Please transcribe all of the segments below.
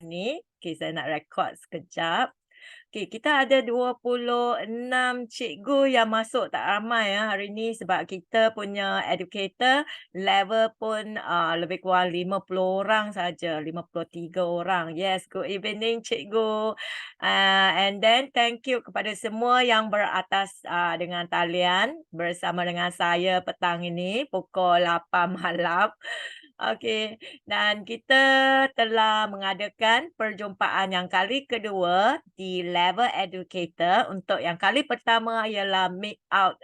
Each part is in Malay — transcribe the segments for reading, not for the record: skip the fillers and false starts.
ni. Okey, saya nak rekod sekejap. Okey, kita ada 26 cikgu yang masuk, tak ramai hari ni sebab kita punya educator level pun lebih kurang 50 orang saja, 53 orang. Yes, good evening cikgu. And then thank you kepada semua yang beratas dengan talian bersama dengan saya petang ini pukul 8 malam. Okey, dan kita telah mengadakan perjumpaan yang kali kedua di level educator. Untuk yang kali pertama ialah meet out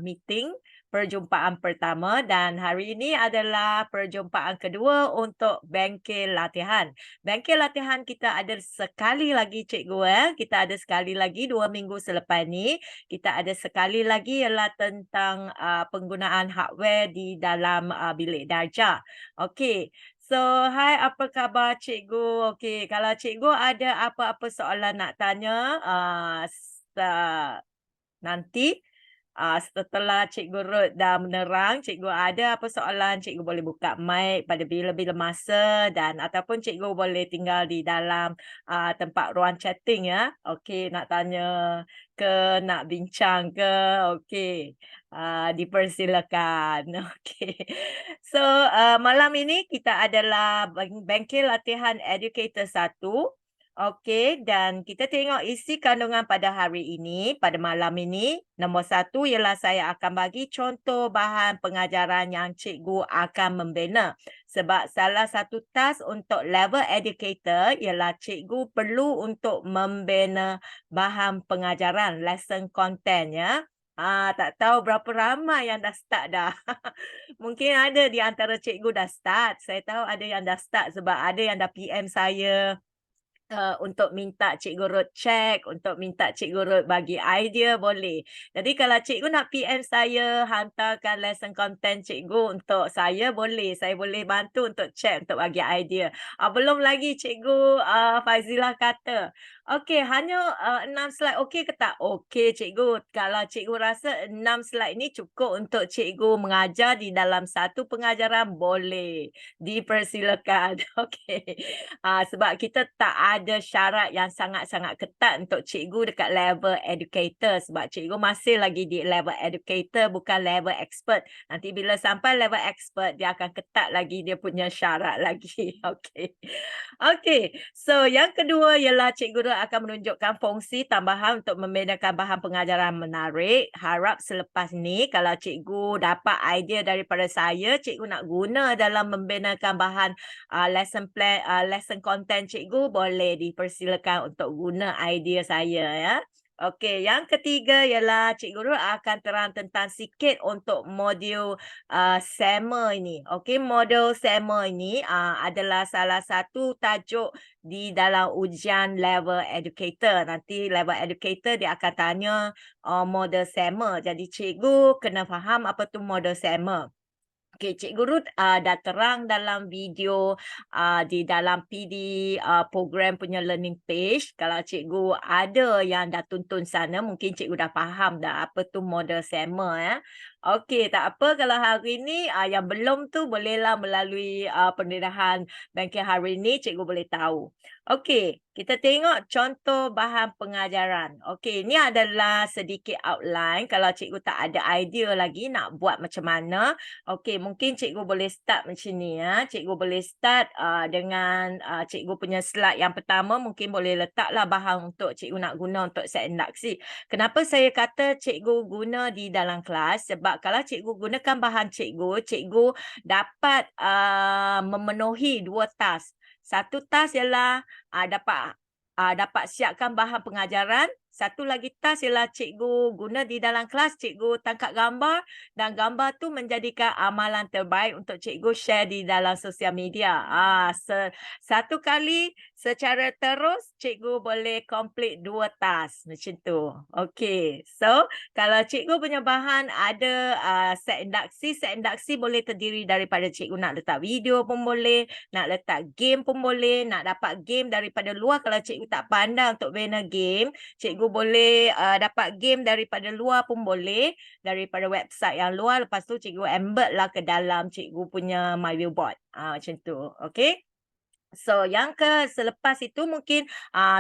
meeting, perjumpaan pertama, dan hari ini adalah perjumpaan kedua untuk bengkel latihan. Bengkel latihan kita ada sekali lagi cikgu kita ada sekali lagi 2 minggu selepas ni. Kita ada sekali lagi ialah tentang penggunaan hardware di dalam bilik darjah. Okey. So, hai, apa khabar cikgu? Okey, kalau cikgu ada apa-apa soalan nak tanya nanti setelah Cikgu Ruth dah menerang, cikgu ada apa soalan, cikgu boleh buka mic pada bila-bila masa, dan ataupun cikgu boleh tinggal di dalam tempat ruang chatting ya. Okey, nak tanya ke, nak bincang ke, okey. Dipersilakan. Okey. So, malam ini kita adalah bengkel latihan educator 1. Okey, dan kita tengok isi kandungan pada hari ini, pada malam ini. Nombor 1 ialah saya akan bagi contoh bahan pengajaran yang cikgu akan membina. Sebab salah satu task untuk level educator ialah cikgu perlu untuk membina bahan pengajaran, lesson content ya. Tak tahu berapa ramai yang dah start dah. Mungkin ada di antara cikgu dah start. Saya tahu ada yang dah start sebab ada yang dah PM saya untuk minta Cikgu Ruth check, untuk minta Cikgu Ruth bagi idea, boleh. Jadi kalau cikgu nak PM saya, hantarkan lesson content cikgu untuk saya, boleh. Saya boleh bantu untuk check, untuk bagi idea. Belum lagi Cikgu Fazilah kata, okey, hanya 6 slide okey ke tak? Okey cikgu, kalau cikgu rasa 6 slide ni cukup untuk cikgu mengajar di dalam satu pengajaran, boleh. Dipersilakan. Okey. Sebab kita tak ada syarat yang sangat-sangat ketat untuk cikgu dekat level educator, sebab cikgu masih lagi di level educator, bukan level expert. Nanti bila sampai level expert, dia akan ketat lagi dia punya syarat lagi. Okey. Okey. So, yang kedua ialah Cikgu Ruth akan menunjukkan fungsi tambahan untuk membedakan bahan pengajaran menarik. Harap selepas ni kalau cikgu dapat idea daripada saya, cikgu nak guna dalam membedakan bahan lesson plan, lesson content cikgu, boleh dipersilakan untuk guna idea saya ya. Okey, yang ketiga ialah Cikgu Ruth akan terang tentang sikit untuk modul SEMA ini. Okey, modul SEMA ini adalah salah satu tajuk di dalam ujian level educator. Nanti level educator dia akan tanya modul SEMA. Jadi cikgu kena faham apa tu modul SEMA. Okey, Cikgu Ruth dah terang dalam video di dalam PD program punya learning page. Kalau cikgu ada yang dah tonton sana, mungkin cikgu dah faham dah apa tu model SEMA ya. Okey, tak apa kalau hari ni yang belum tu bolehlah melalui pendedahan bengkel hari ni cikgu boleh tahu. Okey, kita tengok contoh bahan pengajaran. Okey, ini adalah sedikit outline. Kalau cikgu tak ada idea lagi nak buat macam mana, okey, mungkin cikgu boleh start macam ni ya. Cikgu boleh start dengan cikgu punya slide yang pertama, mungkin boleh letaklah bahan untuk cikgu nak guna untuk set induksi. Kenapa saya kata cikgu guna di dalam kelas? Sebab kalau cikgu gunakan bahan cikgu, cikgu dapat memenuhi 2 task. Satu task ialah dapat siapkan bahan pengajaran. Satu lagi task ialah cikgu guna di dalam kelas, cikgu tangkap gambar, dan gambar tu menjadikan amalan terbaik untuk cikgu share di dalam sosial media. Satu kali secara terus cikgu boleh complete 2 task macam tu. Okey. So, kalau cikgu punya bahan ada set induksi boleh terdiri daripada cikgu nak letak video pun boleh, nak letak game pun boleh, nak dapat game daripada luar. Kalau cikgu tak pandai untuk bina game, cikgu boleh dapat game daripada luar pun boleh, daripada website yang luar. Lepas tu cikgu embed lah ke dalam cikgu punya My Wheel Board. Macam tu. Okey. So yang selepas itu mungkin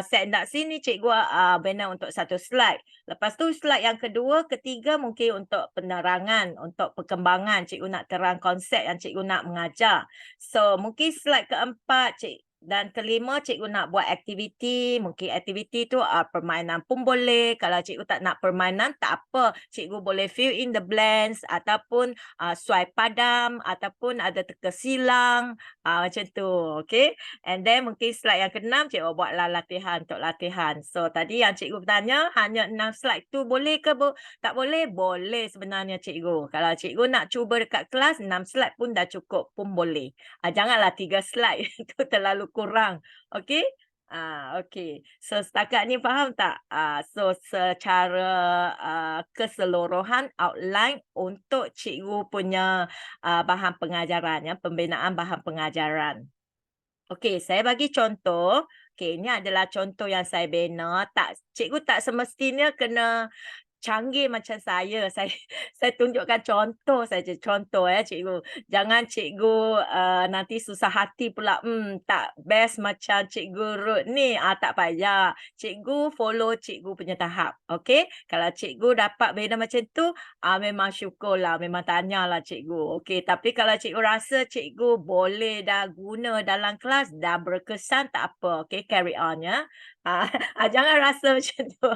set induksi ni cikgu bina untuk satu slide. Lepas tu slide yang kedua, ketiga mungkin untuk penerangan, untuk perkembangan cikgu nak terang konsep yang cikgu nak mengajar. So mungkin slide keempat dan kelima cikgu nak buat aktiviti, mungkin aktiviti tu permainan pun boleh. Kalau cikgu tak nak permainan tak apa, cikgu boleh fill in the blanks ataupun suai padam ataupun ada teka silang macam tu, okay? And then mungkin slide yang keenam cikgu buatlah latihan untuk latihan. So tadi yang cikgu bertanya hanya 6 slide tu boleh ke tak boleh? Boleh sebenarnya cikgu. Kalau cikgu nak cuba dekat kelas 6 slide pun dah cukup pun boleh. Janganlah 3 slide itu terlalu kurang. Okay? Okay. So setakat ni faham tak? So secara keseluruhan outline untuk cikgu punya bahan pengajaran, ya, pembinaan bahan pengajaran. Okey, saya bagi contoh. Okey, ini adalah contoh yang saya bina. Cikgu tak semestinya kena canggih macam saya. Saya tunjukkan contoh saja, contoh cikgu. Jangan cikgu nanti susah hati pula. Tak best macam cikgu Ruth ni. Tak payah. Cikgu follow cikgu punya tahap. Okey? Kalau cikgu dapat bina macam tu, memang syukurlah, memang tanyalah cikgu. Okey, tapi kalau cikgu rasa cikgu boleh dah guna dalam kelas, dah berkesan, tak apa. Okey, carry on ya. Jangan rasa macam tu.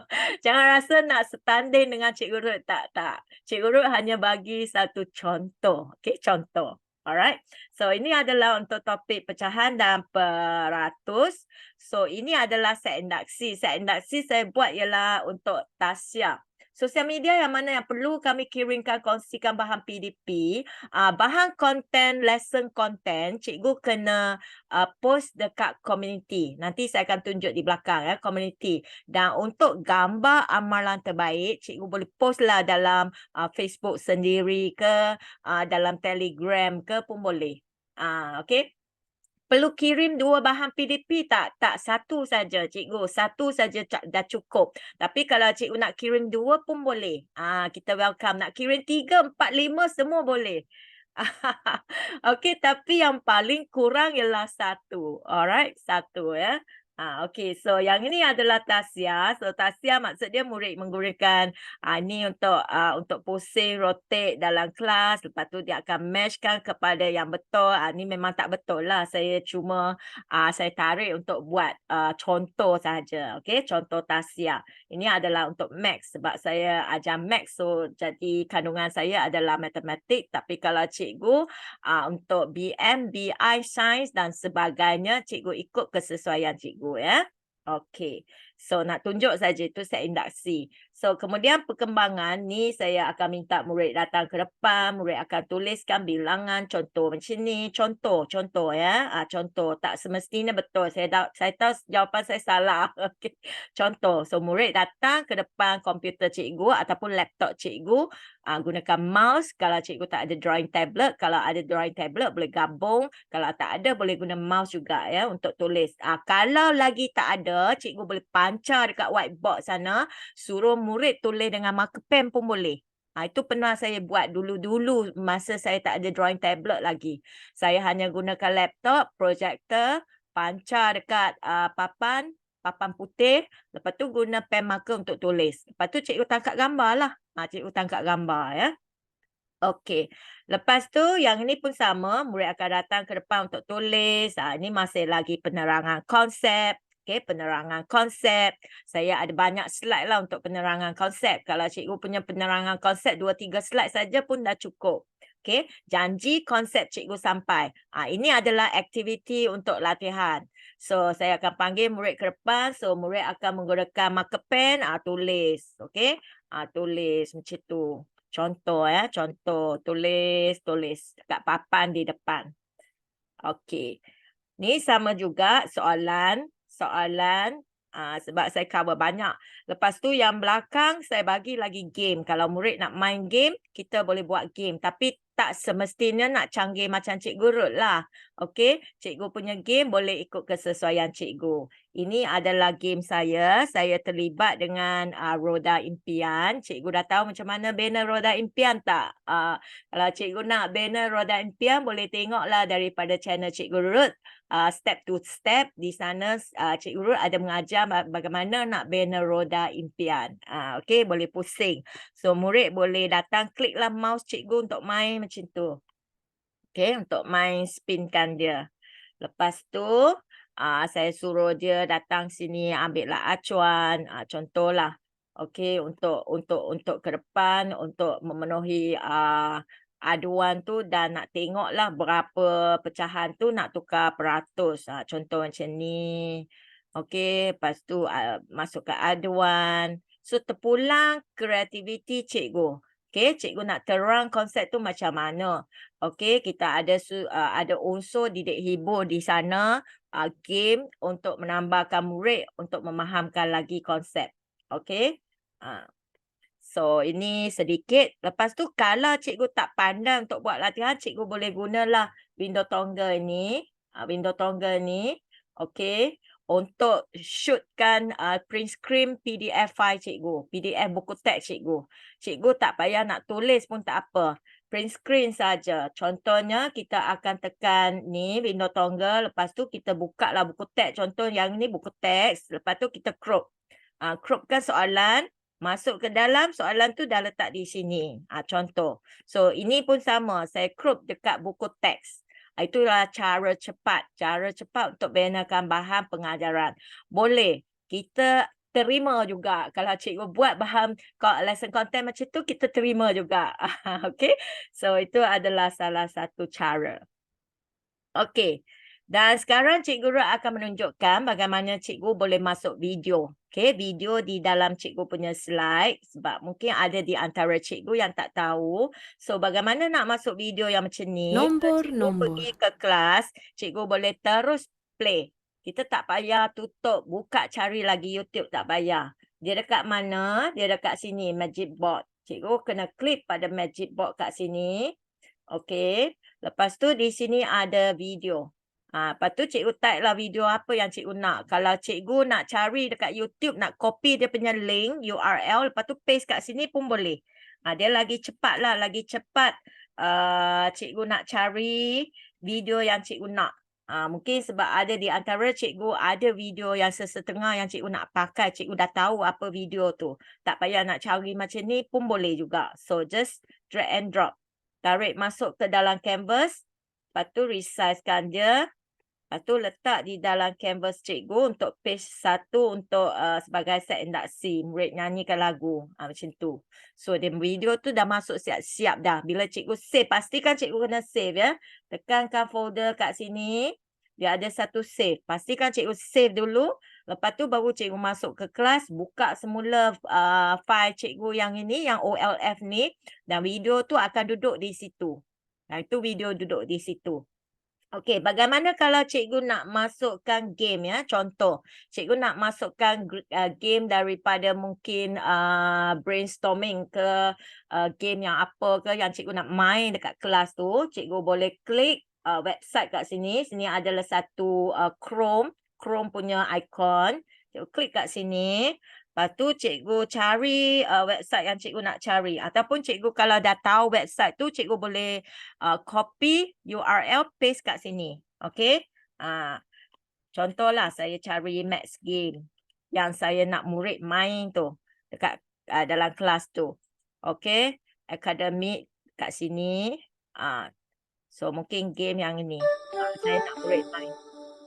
Jangan rasa nak setanding dengan Cikgu Ruth. Tak. Cikgu Ruth hanya bagi satu contoh. Okay, contoh. Alright. So, ini adalah untuk topik pecahan dan peratus. So, ini adalah set induksi. Set induksi saya buat ialah untuk Tasya. Sosial media yang mana yang perlu kami kirimkan, kongsikan bahan PDP, bahan konten, lesson konten, cikgu kena post dekat community. Nanti saya akan tunjuk di belakang ya, community. Dan untuk gambar amalan terbaik, cikgu boleh post lah dalam Facebook sendiri ke, dalam Telegram ke pun boleh. Okay. Perlu kirim 2 bahan PDP tak? Tak, satu saja cikgu. Satu saja dah cukup. Tapi kalau cikgu nak kirim 2 pun boleh. Kita welcome. Nak kirim 3, 4, 5 semua boleh. Okey, tapi yang paling kurang ialah 1. Alright, 1 ya. Okey, so yang ini adalah Tasya. So Tasya maksud dia murid menggunakan ini untuk pusing, rotate dalam kelas. Lepas tu dia akan matchkan kepada yang betul. Ini memang tak betul lah. Saya cuma saya tarik untuk buat contoh saja. Okey, contoh Tasya. Ini adalah untuk Max sebab saya ajar Max. So jadi kandungan saya adalah matematik. Tapi kalau cikgu untuk BM, BI, Sains dan sebagainya, cikgu ikut kesesuaian cikgu ya. Okey. So nak tunjuk saja itu set induksi. So kemudian perkembangan ni saya akan minta murid datang ke depan, murid akan tuliskan bilangan contoh macam ni, contoh ya. Contoh tak semestinya betul. Saya tahu jawapan saya salah. Okey. Contoh. So murid datang ke depan komputer cikgu ataupun laptop cikgu, gunakan mouse. Kalau cikgu tak ada drawing tablet, kalau ada drawing tablet boleh gabung. Kalau tak ada boleh guna mouse juga ya untuk tulis. Kalau lagi tak ada, cikgu boleh pancar dekat whiteboard sana, suruh murid tulis dengan marker pen pun boleh. Itu pernah saya buat dulu-dulu masa saya tak ada drawing tablet lagi. Saya hanya gunakan laptop, projector, pancar dekat papan putih, lepas tu guna pen marker untuk tulis. Lepas tu cikgu tangkap gambar lah. Cikgu tangkap gambar ya. Okey. Lepas tu yang ini pun sama, murid akan datang ke depan untuk tulis. Ini masih lagi penerangan konsep. Okey, penerangan konsep. Saya ada banyak slide lah untuk penerangan konsep. Kalau cikgu punya penerangan konsep 2-3 slide saja pun dah cukup. Okey, janji konsep cikgu sampai. Ini adalah aktiviti untuk latihan. So, saya akan panggil murid ke depan. So, murid akan menggunakan marker pen, tulis. Okey, tulis macam tu. Contoh ya, contoh. Tulis dekat papan di depan. Okey. Ni sama juga soalan. Sebab saya cover banyak. Lepas tu yang belakang saya bagi lagi game. Kalau murid nak main game, kita boleh buat game. Tapi tak semestinya nak canggih macam Cikgu Ruth lah. Okey, cikgu punya game boleh ikut kesesuaian cikgu. Ini adalah game saya. Saya terlibat dengan roda impian. Cikgu dah tahu macam mana banner roda impian tak? Kalau cikgu nak banner roda impian, boleh tengoklah daripada channel Cikgu Ruth. Step to step. Di sana Cikgu Ruth ada mengajar bagaimana nak banner roda impian. Okey, boleh pusing. So, murid boleh datang, kliklah mouse cikgu untuk main macam tu. Okey, untuk main spinkan dia. Lepas tu, saya suruh dia datang sini ambillah acuan, contohlah. Okey, untuk ke depan, untuk memenuhi aduan tu dan nak tengoklah berapa pecahan tu nak tukar peratus. Contoh macam ni. Okey, lepas tu masuk ke aduan. So, terpulang kreativiti cikgu. Okey, cikgu nak terang konsep tu macam mana. Okey, kita ada unsur didik hibur di sana, game untuk menambahkan murid untuk memahamkan lagi konsep. Okey. So ini sedikit. Lepas tu kalau cikgu tak pandai untuk buat latihan, cikgu boleh gunalah window toggle ni. Window toggle ni. Okey. Untuk shootkan print screen PDF file cikgu. PDF buku teks cikgu. Cikgu tak payah nak tulis pun tak apa. Print screen saja. Contohnya kita akan tekan ni window toggle. Lepas tu kita buka lah buku teks. Contoh yang ni buku teks. Lepas tu kita crop. Cropkan soalan. Masuk ke dalam soalan tu dah letak di sini. Contoh. So ini pun sama. Saya crop dekat buku teks. Itulah cara cepat. Cara cepat untuk bannerkan bahan pengajaran. Boleh. Kita terima juga. Kalau cikgu buat bahan lesson content macam tu, kita terima juga. Okay. So itu adalah salah satu cara. Okay. Dan sekarang Cikgu Ruth akan menunjukkan bagaimana cikgu boleh masuk video. Okay, video di dalam cikgu punya slide. Sebab mungkin ada di antara cikgu yang tak tahu. So, bagaimana nak masuk video yang macam ni? Cikgu pergi ke kelas, cikgu boleh terus play. Kita tak payah tutup, buka cari lagi YouTube, tak payah. Dia dekat mana? Dia dekat sini, Magic Board. Cikgu kena klik pada Magic Board kat sini. Okay. Lepas tu di sini ada video. Lepas tu cikgu type lah video apa yang cikgu nak. Kalau cikgu nak cari dekat YouTube, nak copy dia punya link, URL, lepas tu paste kat sini pun boleh. Dia lagi cepat lah, lagi cepat cikgu nak cari video yang cikgu nak. Mungkin sebab ada di antara cikgu ada video yang sesetengah yang cikgu nak pakai, cikgu dah tahu apa video tu. Tak payah nak cari macam ni pun boleh juga. So just drag and drop. Tarik masuk ke dalam canvas, lepas tu resizekan dia. Lepas tu letak di dalam canvas cikgu untuk page 1 untuk sebagai set induksi. Murid nyanyikan lagu. Macam tu. So, video tu dah masuk siap-siap dah. Bila cikgu save, pastikan cikgu kena save ya. Tekankan folder kat sini. Dia ada satu save. Pastikan cikgu save dulu. Lepas tu baru cikgu masuk ke kelas. Buka semula file cikgu yang ini, yang OLF ni. Dan video tu akan duduk di situ. Itu video duduk di situ. Okey, bagaimana kalau cikgu nak masukkan game ya? Contoh, cikgu nak masukkan game daripada mungkin brainstorming ke game yang apa ke yang cikgu nak main dekat kelas tu. Cikgu boleh klik website kat sini. Sini adalah satu Chrome punya icon. Cikgu klik kat sini. Lepas tu cikgu cari website yang cikgu nak cari. Ataupun cikgu kalau dah tahu website tu, cikgu boleh copy URL, paste kat sini. Okay. Contohlah saya cari Max Game. Yang saya nak murid main tu. Dekat dalam kelas tu. Okay. Academic kat sini. So mungkin game yang ini. Saya nak murid main.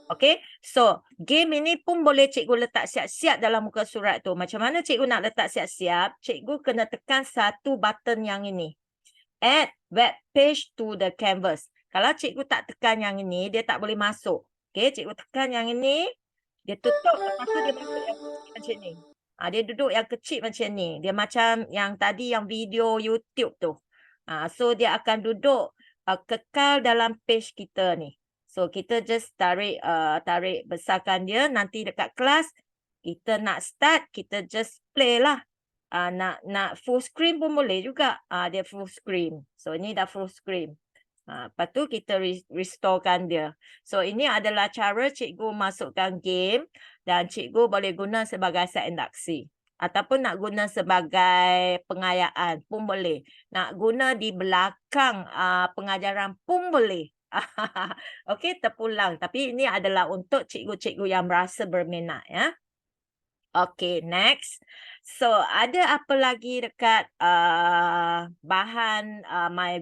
Okay, so game ini pun boleh cikgu letak siap-siap dalam muka surat tu. Macam mana cikgu nak letak siap-siap? Cikgu kena tekan satu button yang ini. Add web page to the canvas. Kalau cikgu tak tekan yang ini, dia tak boleh masuk. Okay, cikgu tekan yang ini, dia tutup, lepas tu dia masuk yang kecil macam ni. Dia duduk yang kecil macam ni. Dia macam yang tadi yang video YouTube tu. So dia akan duduk kekal dalam page kita ni. So kita just tarik besarkan dia. Nanti dekat kelas kita nak start, kita just play lah. Nak full screen pun boleh juga. Dia full screen. So ini dah full screen. Lepas tu kita restorekan dia. So ini adalah cara cikgu masukkan game dan cikgu boleh guna sebagai set induksi. Ataupun nak guna sebagai pengayaan pun boleh. Nak guna di belakang pengajaran pun boleh. Okey, terpulang. Tapi ini adalah untuk cikgu-cikgu yang merasa berminat ya. Okay, next. So, ada apa lagi dekat bahan my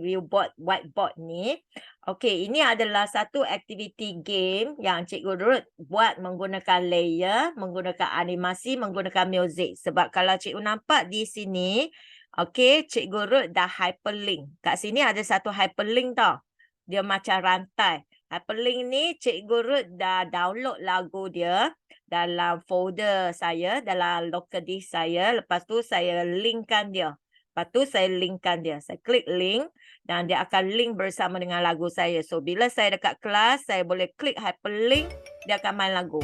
whiteboard ni? Okay, ini adalah satu aktiviti game yang Cikgu Ruth buat menggunakan layer, menggunakan animasi, menggunakan muzik. Sebab kalau Cikgu nampak di sini, okay, Cikgu Ruth dah hyperlink. Kat sini ada satu hyperlink tau. Dia macam rantai. Hyperlink ni Cikgu Ruth dah download lagu dia dalam folder saya, dalam local disk saya. Lepas tu saya linkkan dia. Lepas tu saya linkkan dia. Saya klik link dan dia akan link bersama dengan lagu saya. So, bila saya dekat kelas, saya boleh klik hyperlink, dia akan main lagu.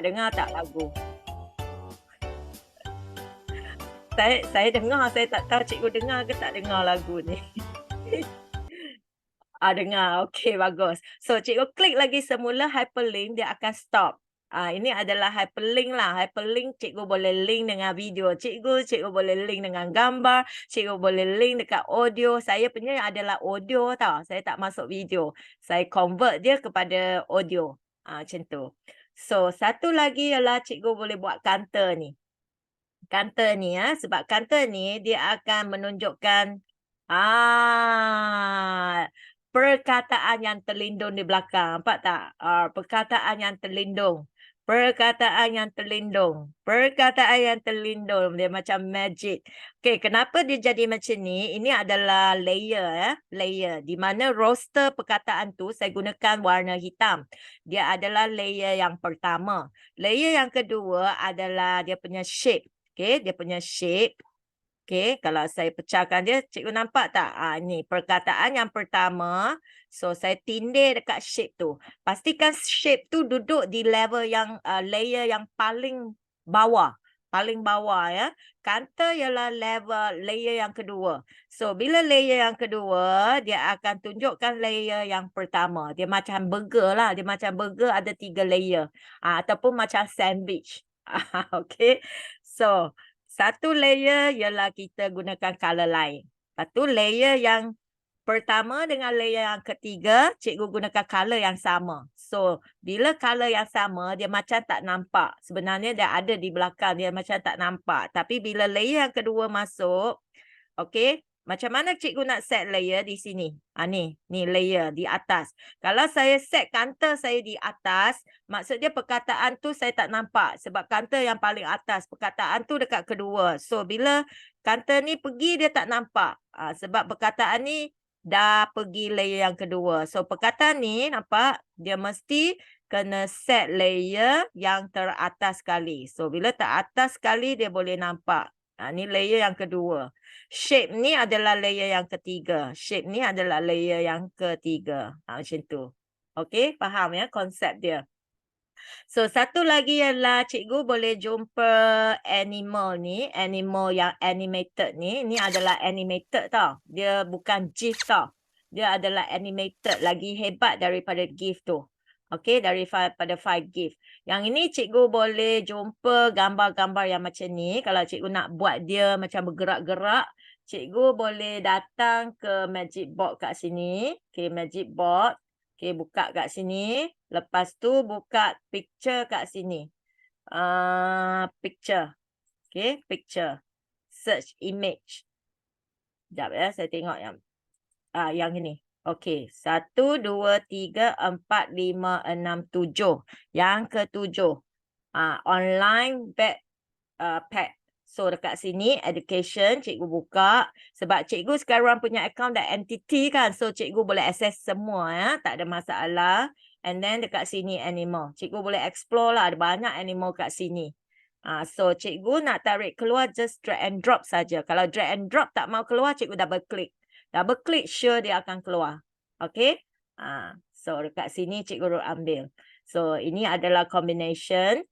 Dengar tak lagu? Saya dengar, saya tak tahu cikgu dengar ke tak dengar lagu ni. Dengar. Okey, bagus. So, cikgu klik lagi semula hyperlink, dia akan stop. Ini adalah hyperlink lah. Hyperlink cikgu boleh link dengan video cikgu boleh link dengan gambar, cikgu boleh link dekat audio. Saya punya adalah audio tau. Saya tak masuk video. Saya convert dia kepada audio. Macam tu. So, satu lagi ialah cikgu boleh buat counter ni. Counter ni ya, sebab counter ni dia akan menunjukkan perkataan yang terlindung di belakang. Nampak tak? Perkataan yang terlindung. Perkataan yang terlindung. Perkataan yang terlindung. Dia macam magic. Okey, kenapa dia jadi macam ni? Ini adalah layer ya. Layer. Di mana roster perkataan tu saya gunakan warna hitam. Dia adalah layer yang pertama. Layer yang kedua adalah dia punya shape. Okey, dia punya shape. Okey, kalau saya pecahkan dia, cikgu nampak tak? Ini perkataan yang pertama. So, saya tindir dekat shape tu. Pastikan shape tu duduk di level yang layer yang paling bawah. Paling bawah ya. Counter ialah level layer yang kedua. So, bila layer yang kedua, dia akan tunjukkan layer yang pertama. Dia macam burger lah. Dia macam burger ada 3 layer. Ataupun macam sandwich. Okey. So, satu layer ialah kita gunakan color lain. Lepas tu layer yang pertama dengan layer yang ketiga, cikgu gunakan color yang sama. So, bila color yang sama, dia macam tak nampak. Sebenarnya dia ada di belakang, dia macam tak nampak. Tapi bila layer yang kedua masuk, okey, macam mana cikgu nak set layer di sini? Ni layer di atas. Kalau saya set counter saya di atas, maksudnya perkataan tu saya tak nampak. Sebab counter yang paling atas, perkataan tu dekat kedua. So, bila counter ni pergi, dia tak nampak. Sebab perkataan ni dah pergi layer yang kedua. So, perkataan ni nampak, dia mesti kena set layer yang teratas sekali. So, bila teratas sekali, dia boleh nampak. Ni layer yang kedua. Shape ni adalah layer yang ketiga. Shape ni adalah layer yang ketiga. Macam tu. Okey, faham ya konsep dia. So, satu lagi ialah cikgu boleh jumpa animal ni. Animal yang animated ni. Ni adalah animated tau. Dia bukan GIF tau. Dia adalah animated. Lagi hebat daripada GIF tu. Okey, daripada file GIF. Yang ini cikgu boleh jumpa gambar-gambar yang macam ni. Kalau cikgu nak buat dia macam bergerak-gerak, cikgu boleh datang ke magic board kat sini. Okey, magic board. Okey, buka kat sini. Lepas tu buka picture kat sini. Picture. Okey, picture. Search image. Sekejap ya, saya tengok yang ini. Okey, 1, 2, 3, 4, 5, 6, 7. Yang ketujuh. Online backpack. So, dekat sini, education, cikgu buka. Sebab cikgu sekarang punya account dah entity kan. So, cikgu boleh access semua ya. Tak ada masalah. And then, dekat sini, animal. Cikgu boleh explore lah. Ada banyak animal kat sini. So, cikgu nak tarik keluar, just drag and drop saja. Kalau drag and drop tak mau keluar, cikgu double click. Double click, sure dia akan keluar. Okay. So, dekat sini cikgu ambil. So, ini adalah combination.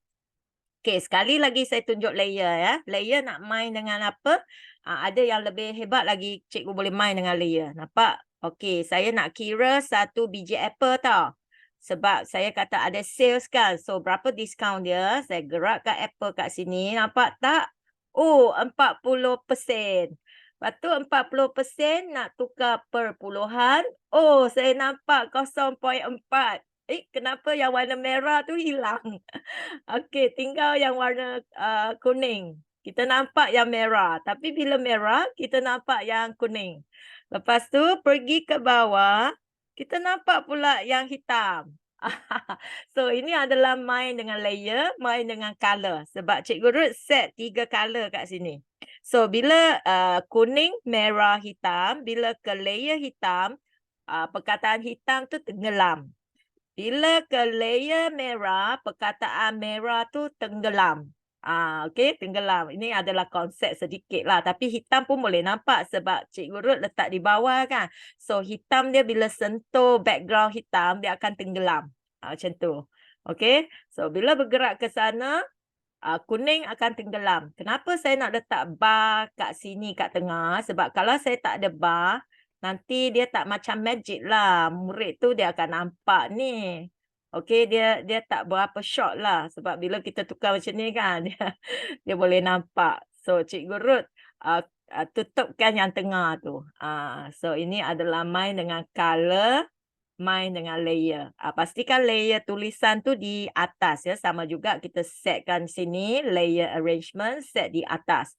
Okey, sekali lagi saya tunjuk layer ya. Layer nak main dengan apa? Ada yang lebih hebat lagi, cikgu boleh main dengan layer. Nampak? Okey, saya nak kira 1 biji apple tau. Sebab saya kata ada sales kan. So, berapa diskaun dia? Saya gerakkan apple kat sini. Nampak tak? Oh, 40%. Lepas tu 40% nak tukar perpuluhan. Oh, saya nampak 0.4. Kenapa yang warna merah tu hilang? Okey, tinggal yang warna kuning. Kita nampak yang merah. Tapi bila merah, kita nampak yang kuning. Lepas tu pergi ke bawah, kita nampak pula yang hitam. So, ini adalah main dengan layer, main dengan color. Sebab Cikgu Ruth set 3 color kat sini. So, bila kuning, merah, hitam, bila ke layer hitam, perkataan hitam tu tenggelam. Bila ke layer merah, perkataan merah tu tenggelam. Okey, tenggelam. Ini adalah konsep sedikit lah. Tapi hitam pun boleh nampak sebab Cikgu Ruth letak di bawah kan. So, hitam dia bila sentuh background hitam, dia akan tenggelam. Macam tu. Okey, so bila bergerak ke sana, kuning akan tenggelam. Kenapa saya nak letak bar kat sini, kat tengah? Sebab kalau saya tak ada bar, nanti dia tak macam magic lah. Murid tu dia akan nampak ni. Okey, dia tak berapa short lah. Sebab bila kita tukar macam ni kan, dia boleh nampak. So, Cikgu Ruth tutupkan yang tengah tu. So, ini adalah main dengan color, main dengan layer. Pastikan layer tulisan tu di atas ya. Sama juga kita setkan sini, layer arrangement, set di atas.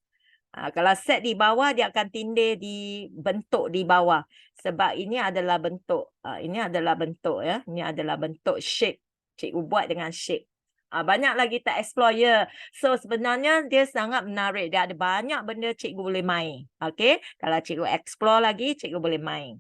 Kalau set di bawah, dia akan tindih di bentuk di bawah. Sebab ini adalah bentuk. Ini adalah bentuk ya. Ini adalah bentuk shape. Cikgu buat dengan shape. Banyak lagi tak explore ya. So sebenarnya dia sangat menarik. Dia ada banyak benda cikgu boleh main. Okay. Kalau cikgu explore lagi, cikgu boleh main.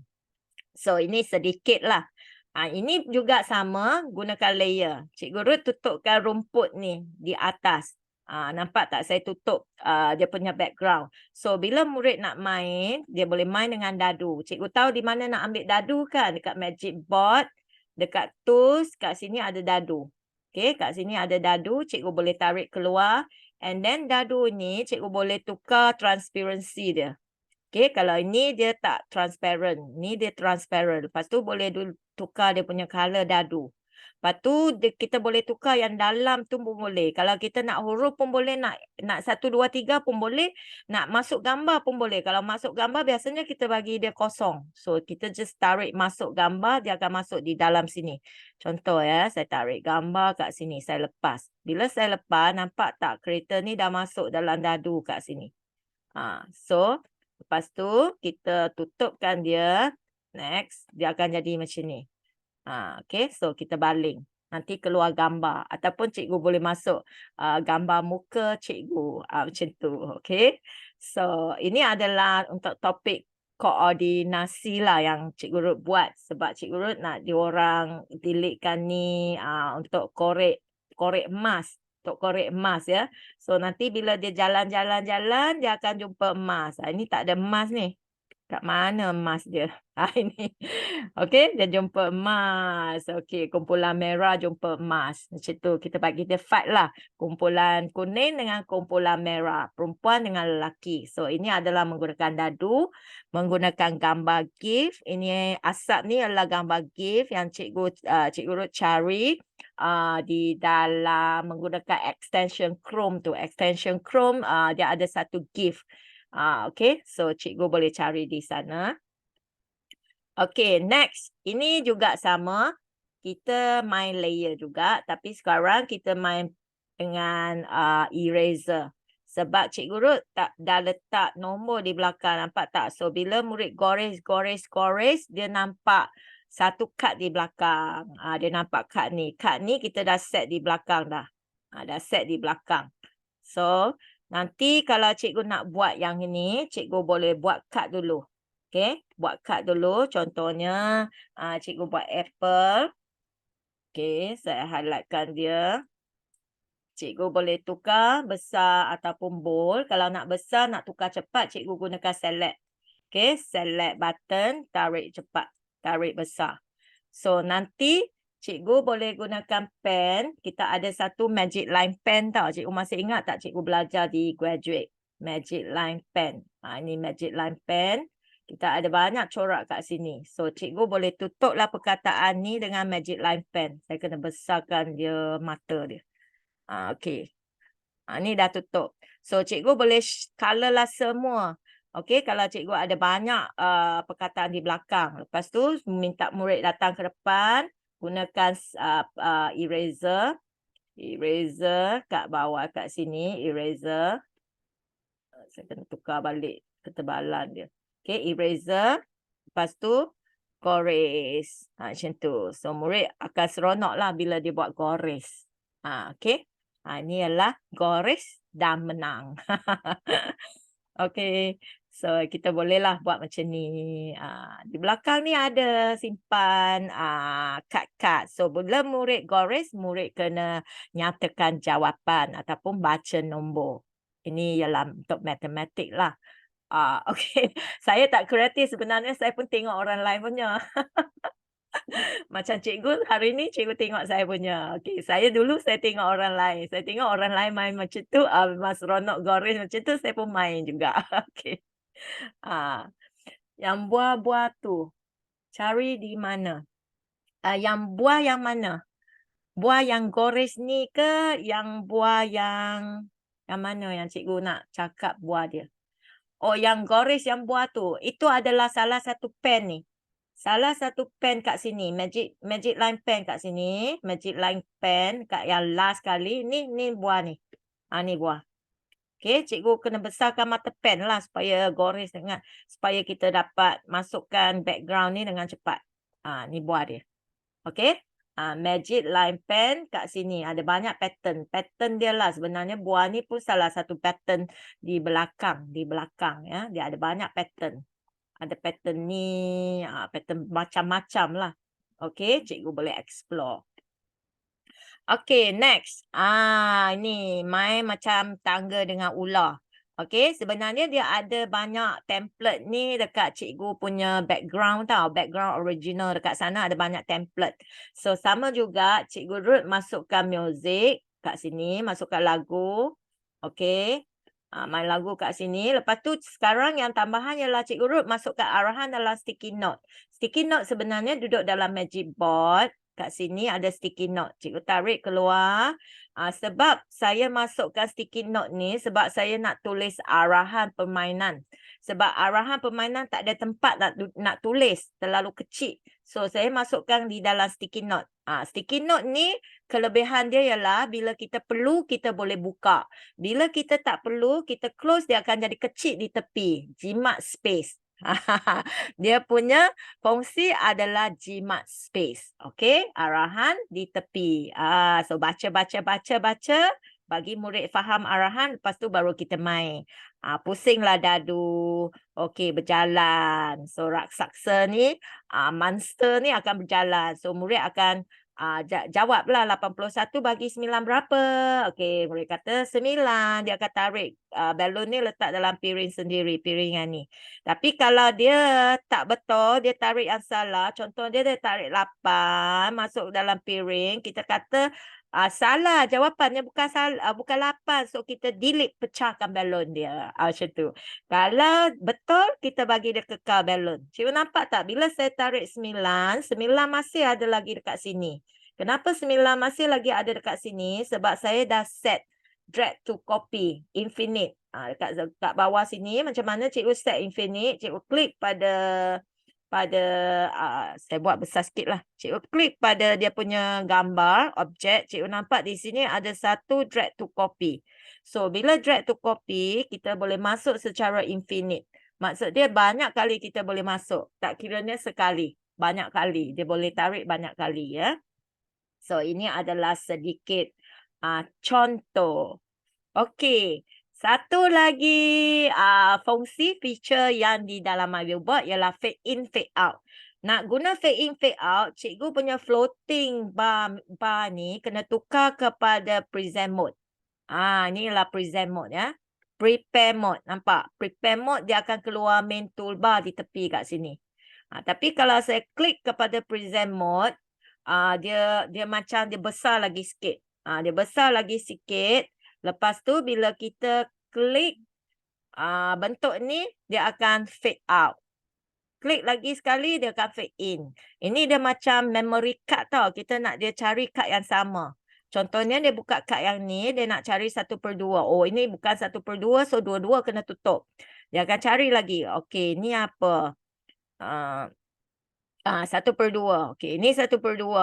So ini sedikit lah. Ini juga sama gunakan layer. Cikgu Ruth tutupkan rumput ni di atas. Nampak tak saya tutup dia punya background. So bila murid nak main, dia boleh main dengan dadu. Cikgu tahu di mana nak ambil dadu kan? Dekat magic board, dekat tools, kat sini ada dadu. Okay, kat sini ada dadu, cikgu boleh tarik keluar. And then dadu ni cikgu boleh tukar transparency dia. Okay, kalau ini dia tak transparent. Ni dia transparent. Lepas tu boleh tukar dia punya color dadu. Lepas tu kita boleh tukar yang dalam tu pun boleh. Kalau kita nak huruf pun boleh, nak 1, 2, 3 pun boleh. Nak masuk gambar pun boleh. Kalau masuk gambar biasanya kita bagi dia kosong. So kita just tarik masuk gambar, dia akan masuk di dalam sini. Contoh ya, saya tarik gambar kat sini, saya lepas. Bila saya lepas, nampak tak kereta ni dah masuk dalam dadu kat sini. So lepas tu kita tutupkan dia. Next, dia akan jadi macam ni. Okay, so kita baling. Nanti keluar gambar. Ataupun cikgu boleh masuk gambar muka cikgu. Macam tu. Okay. So, ini adalah untuk topik koordinasi lah yang Cikgu Ruth buat. Sebab Cikgu Ruth nak diorang deletekan ni untuk korek emas. Untuk korek emas ya. So, nanti bila dia jalan-jalan-jalan, dia akan jumpa emas. Ini tak ada emas ni. Kat mana emas dia? Ini. Okey, dia jumpa emas. Okey, kumpulan merah jumpa emas. Macam tu, kita bagi dia fight lah. Kumpulan kuning dengan kumpulan merah. Perempuan dengan lelaki. So, ini adalah menggunakan dadu. Menggunakan gambar GIF. Ini asap ni adalah gambar GIF yang Cikgu Ruth cari di dalam menggunakan extension Chrome tu. Extension Chrome, dia ada satu GIF. Okay, so cikgu boleh cari di sana. Okay, next. Ini juga sama. Kita main layer juga. Tapi sekarang kita main dengan eraser. Sebab Cikgu Ruth dah letak nombor di belakang. Nampak tak? So, bila murid gores, dia nampak satu kad di belakang. Dia nampak kad ni. Kad ni kita dah set di belakang dah. Dah set di belakang. So, nanti kalau cikgu nak buat yang ini, cikgu boleh buat kad dulu. Okay, buat kad dulu. Contohnya, cikgu buat apple. Okay, saya highlightkan dia. Cikgu boleh tukar besar ataupun bold. Kalau nak besar, nak tukar cepat, cikgu gunakan select. Okay, select button, tarik cepat, tarik besar. So, nanti cikgu boleh gunakan pen. Kita ada satu Magic Line pen tau. Cikgu masih ingat tak cikgu belajar di graduate? Magic Line pen. Ini Magic Line pen. Kita ada banyak corak kat sini. So, cikgu boleh tutuplah perkataan ni dengan Magic Line pen. Saya kena besarkan dia mata dia. Okey. Ni dah tutup. So, cikgu boleh color lah semua. Okey, kalau cikgu ada banyak perkataan di belakang. Lepas tu, minta murid datang ke depan. Gunakan eraser. Eraser kat bawah kat sini. Eraser. Saya kena tukar balik ketebalan dia. Okey, eraser. Lepas tu, gores. Macam tu. So, murid akan seronok lah bila dia buat gores. Okey. Ini adalah gores dan menang. Okey. So, kita bolehlah buat macam ni. Di belakang ni ada simpan kad-kad. So, bila murid gores, murid kena nyatakan jawapan ataupun baca nombor. Ini ialah untuk matematik lah. Okey. Saya tak kreatif sebenarnya. Saya pun tengok orang lain punya. Macam cikgu, hari ni cikgu tengok saya punya. Okey, saya dulu saya tengok orang lain. Saya tengok orang lain main macam tu, Mas Ronok gores macam tu, saya pun main juga. Okey. Yang buah-buah tu, cari di mana? Yang buah yang mana? Buah yang gores ni ke yang buah yang mana yang cikgu nak cakap buah dia? Oh, yang gores yang buah tu, itu adalah salah satu pen ni. Salah satu pen kat sini, Magic Line pen kat sini, Magic Line pen kat yang last kali, ni buah ni. Ni buah. Okey, cikgu kena besarkan mata pen lah supaya gores dengan, supaya kita dapat masukkan background ni dengan cepat. Ni buah dia. Okey. Magic Line pen kat sini ada banyak pattern. Pattern dia lah sebenarnya buah ni pun salah satu pattern di belakang ya. Dia ada banyak pattern. Ada pattern ni, pattern macam-macam lah. Okey, cikgu boleh explore. Okey, next. Ini main macam tangga dengan ular. Okey, sebenarnya dia ada banyak template ni dekat cikgu punya background tau. Background original dekat sana ada banyak template. So, sama juga cikgu Ruth masukkan music kat sini, masukkan lagu. Okey. Main lagu kat sini. Lepas tu sekarang yang tambahan ialah cikgu Ruth masukkan arahan dalam sticky note. Sticky note sebenarnya duduk dalam magic board. Kat sini ada sticky note. Cikgu tarik keluar. Sebab saya masukkan sticky note ni sebab saya nak tulis arahan permainan. Sebab arahan permainan tak ada tempat nak tulis. Terlalu kecil. So, saya masukkan di dalam sticky note. Sticky note ni kelebihan dia ialah bila kita perlu, kita boleh buka. Bila kita tak perlu, kita close, dia akan jadi kecil di tepi. Jimat space. Dia punya fungsi adalah jimat space. Okey, arahan di tepi. So baca. Bagi murid faham arahan, lepas tu baru kita main. Pusinglah dadu. Okey, berjalan. So raksasa ni, monster ni akan berjalan. So murid akan jawablah 81 bagi 9 berapa? Okey, murid kata 9. Dia akan tarik balon ni letak dalam piring sendiri, piringan ni. Tapi kalau dia tak betul, dia tarik yang salah. Contoh dia tarik 8 masuk dalam piring. Kita kata salah jawapannya bukan 8. So kita delete, pecahkan balon dia. Macam tu. Kalau betul, kita bagi dia kekal balon. Cikgu nampak tak? Bila saya tarik 9 masih ada lagi dekat sini. Kenapa 9 masih lagi ada dekat sini? Sebab saya dah set drag to copy, infinite. Dekat bawah sini, macam mana cikgu set infinite, cikgu klik pada saya buat besar sikit lah. Cikgu klik pada dia punya gambar, objek. Cikgu nampak di sini ada satu drag to copy. So, bila drag to copy, kita boleh masuk secara infinite. Maksud dia banyak kali kita boleh masuk. Tak kiranya sekali. Banyak kali. Dia boleh tarik banyak kali ya. So, ini adalah sedikit contoh. Okey. Satu lagi fungsi feature yang di dalam MyViewBoard ialah fade in, fade out. Nak guna fade in, fade out, cikgu punya floating bar ni kena tukar kepada present mode. Inilah present mode ya. Prepare mode. Nampak? Prepare mode dia akan keluar main toolbar di tepi kat sini. Tapi kalau saya klik kepada present mode, dia macam dia besar lagi sikit. Dia besar lagi sikit. Lepas tu bila kita klik bentuk ni, dia akan fade out. Klik lagi sekali, dia akan fade in. Ini dia macam memory card tau. Kita nak dia cari kad yang sama. Contohnya dia buka kad yang ni, dia nak cari 1/2. Oh, ini bukan 1/2, so 2/2 kena tutup. Dia akan cari lagi. Okey, ni apa? 1/2. Okey, ini 1/2.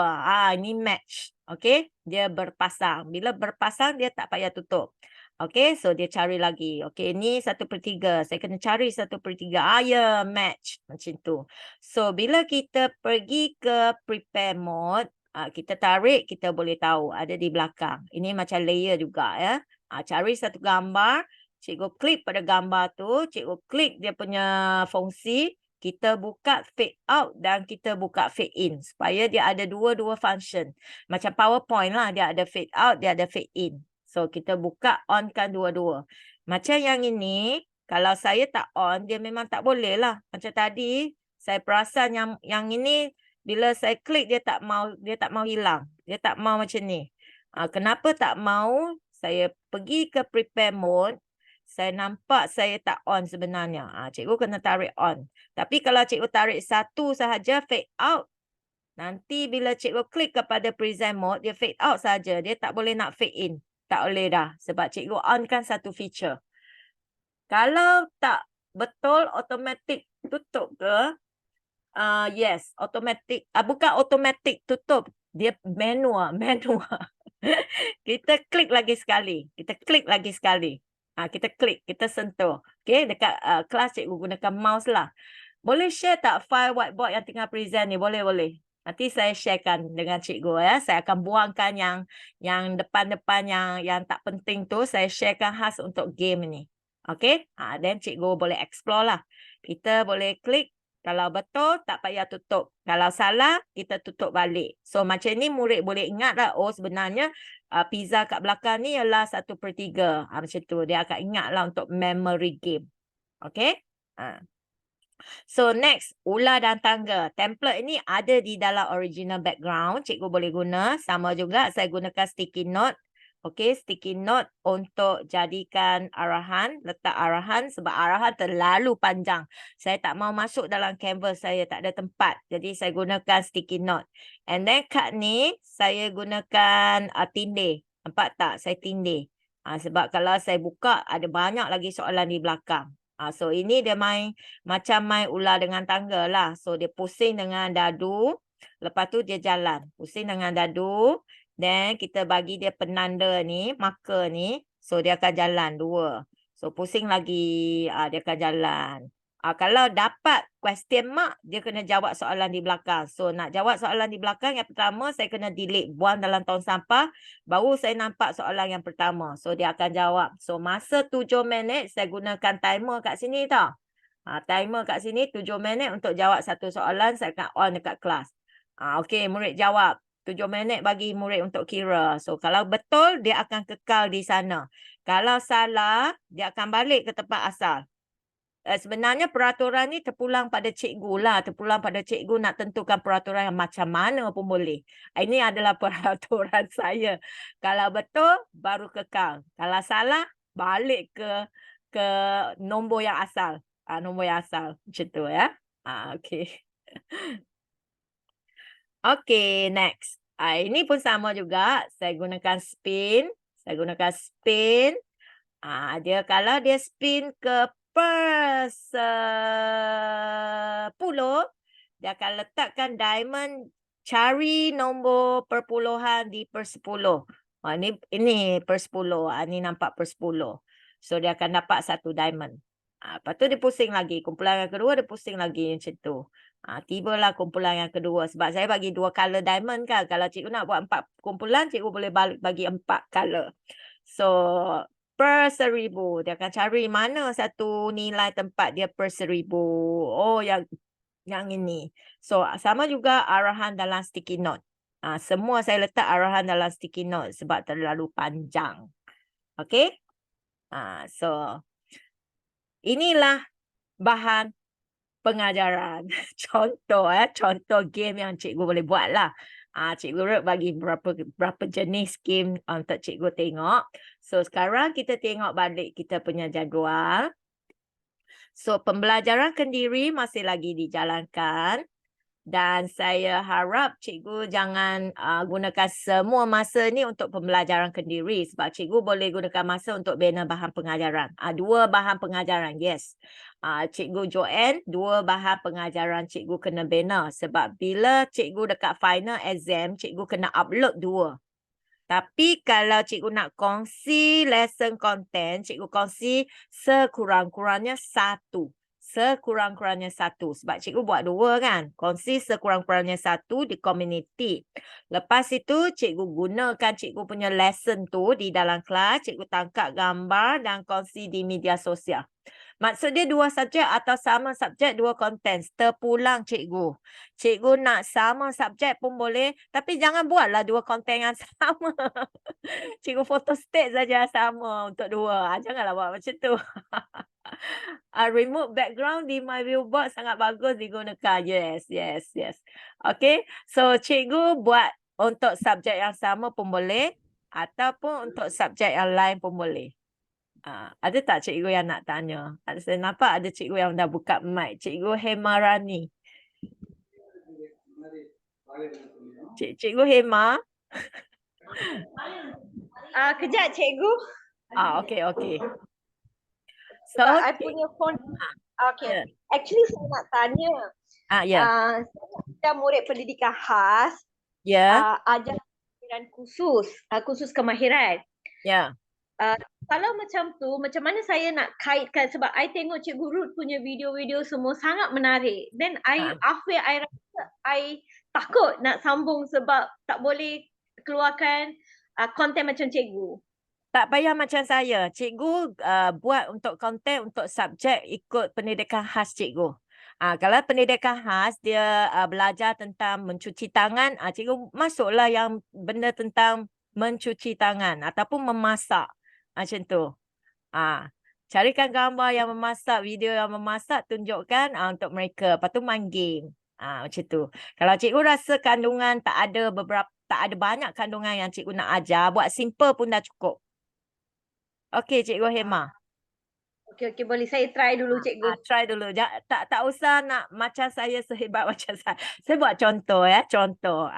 Ini match. Okey, dia berpasang. Bila berpasang, dia tak payah tutup. Okey, so dia cari lagi. Okey, ini 1/3. Saya kena cari 1/3. Ya, match. Macam tu. So, bila kita pergi ke prepare mode, kita tarik, kita boleh tahu ada di belakang. Ini macam layer juga ya. Cari satu gambar. Cikgu klik pada gambar tu. Cikgu klik dia punya fungsi. Kita buka fade out dan kita buka fade in supaya dia ada dua-dua function. Macam PowerPoint lah, dia ada fade out, dia ada fade in. So kita buka onkan dua-dua. Macam yang ini, kalau saya tak on, dia memang tak boleh lah. Macam tadi, saya perasan yang ini bila saya klik dia tak mau hilang. Dia tak mau macam ni. Kenapa tak mau? Saya pergi ke prepare mode. Saya nampak saya tak on sebenarnya. Cikgu kena tarik on. Tapi kalau cikgu tarik satu sahaja fade out, nanti bila cikgu klik kepada present mode, dia fade out saja. Dia tak boleh nak fade in. Tak boleh dah. Sebab cikgu on kan satu feature. Kalau tak betul automatic tutup ke? Yes, automatic. Bukan automatic tutup. Dia manual. Kita klik lagi sekali. Kita klik, kita sentuh. Okay, dekat kelas cikgu gunakan mouse lah. Boleh share tak file whiteboard yang tengah present ni? Boleh. Nanti saya sharekan dengan cikgu ya. Saya akan buangkan yang depan-depan yang tak penting tu. Saya sharekan khas untuk game ni. Okay, then cikgu boleh explore lah. Kita boleh klik. Kalau betul, tak payah tutup. Kalau salah, kita tutup balik. So, macam ni murid boleh ingat lah. Oh, sebenarnya pizza kat belakang ni ialah 1/3. Macam tu. Dia akan ingat lah untuk memory game. Okay? So, next. Ular dan tangga. Template ini ada di dalam original background. Cikgu boleh guna. Sama juga, saya gunakan sticky note. Okey, sticky note untuk jadikan arahan, letak arahan sebab arahan terlalu panjang. Saya tak mau masuk dalam canvas saya, tak ada tempat. Jadi saya gunakan sticky note. And then kad ni saya gunakan tindih. Nampak tak? Saya tindih. Sebab kalau saya buka ada banyak lagi soalan di belakang. So ini dia macam main ular dengan tangga lah. So dia pusing dengan dadu. Lepas tu dia jalan. Pusing dengan dadu. Then kita bagi dia penanda ni, marker ni. So dia akan jalan 2. So pusing lagi, dia akan jalan. Kalau dapat question mark, dia kena jawab soalan di belakang. So nak jawab soalan di belakang, yang pertama saya kena delete, buang dalam tong sampah. Baru saya nampak soalan yang pertama. So dia akan jawab. So masa 7 minit, saya gunakan timer kat sini tau. Timer kat sini 7 minit untuk jawab satu soalan, saya akan on dekat kelas. Okey, murid jawab. 7 minit bagi murid untuk kira. So, kalau betul, dia akan kekal di sana. Kalau salah, dia akan balik ke tempat asal. Sebenarnya peraturan ni terpulang pada cikgu lah. Terpulang pada cikgu nak tentukan peraturan yang macam mana pun boleh. Ini adalah peraturan saya. Kalau betul, baru kekal. Kalau salah, balik ke nombor yang asal. Nombor yang asal. Macam tu ya. Okey. Okey, next. Ini pun sama juga. Saya gunakan spin. Kalau dia spin ke per 10, dia akan letakkan diamond cari nombor perpuluhan di per 10. Ini per 10. Ini nampak per 10. So, dia akan dapat 1 diamond. Lepas tu dia pusing lagi. Kumpulan yang kedua dia pusing lagi macam tu. Tibalah kumpulan yang kedua. Sebab saya bagi 2 color diamond kan. Kalau cikgu nak buat 4 kumpulan, cikgu boleh bagi 4 color. So, per 1000. Dia akan cari mana satu nilai tempat dia per 1000. Oh, yang ini. So, sama juga arahan dalam sticky note. Semua saya letak arahan dalam sticky note sebab terlalu panjang. Okay? So, inilah bahan pengajaran. Contoh game yang cikgu boleh buat lah. Cikgu Ruth bagi berapa jenis game untuk cikgu tengok. So sekarang kita tengok balik kita punya jadual. So pembelajaran kendiri masih lagi dijalankan. Dan saya harap cikgu jangan gunakan semua masa ni untuk pembelajaran kendiri. Sebab cikgu boleh gunakan masa untuk bina bahan pengajaran. 2 bahan pengajaran, yes. Cikgu Joanne, 2 bahan pengajaran cikgu kena bina. Sebab bila cikgu dekat final exam, cikgu kena upload 2. Tapi kalau cikgu nak kongsi lesson content, cikgu kongsi sekurang-kurangnya 1. Sekurang-kurangnya 1. Sebab cikgu buat 2 kan. Kongsi sekurang-kurangnya 1 di community. Lepas itu, cikgu gunakan cikgu punya lesson tu di dalam kelas. Cikgu tangkap gambar dan kongsi di media sosial. Maksud dia 2 subjek atau sama subjek 2 konten. Terpulang cikgu. Cikgu nak sama subjek pun boleh. Tapi jangan buatlah 2 konten yang sama. Cikgu photostat saja sama untuk 2. Janganlah buat macam tu. Remote background di my viewboard sangat bagus digunakan. Yes, yes, yes. Okay. So cikgu buat untuk subjek yang sama pun boleh. Ataupun untuk subjek yang lain pun boleh. Ada tak cikgu yang nak tanya? Saya nampak ada cikgu yang dah buka mic. Cikgu Hemarani. Cikgu Hema. Kejap cikgu. Okey. So, Sebab I punya phone. Okay. Yeah. Actually saya nak tanya. Yeah. Saya murid pendidikan khas. Yeah. Ajar kemahiran khusus. Khusus kemahiran. Yeah. Kalau macam tu, macam mana saya nak kaitkan, sebab I tengok Cikgu Ruth punya video-video semua sangat menarik. Then halfway I rasa I takut nak sambung sebab tak boleh keluarkan konten macam cikgu. Tak payah macam saya. Cikgu buat untuk konten untuk subjek ikut pendidikan khas cikgu. Kalau pendidikan khas dia belajar tentang mencuci tangan, cikgu masuklah yang benda tentang mencuci tangan ataupun memasak. Macam tu. Carikan gambar yang memasak, video yang memasak, tunjukkan untuk mereka. Lepas tu main game. Macam tu. Kalau cikgu rasa kandungan tak ada banyak kandungan yang cikgu nak ajar, buat simple pun dah cukup. Okey, Cikgu Hema. Okey, boleh saya try dulu cikgu. Try dulu. Tak usah nak macam saya sehebat macam saya. Saya buat contoh ya, contoh.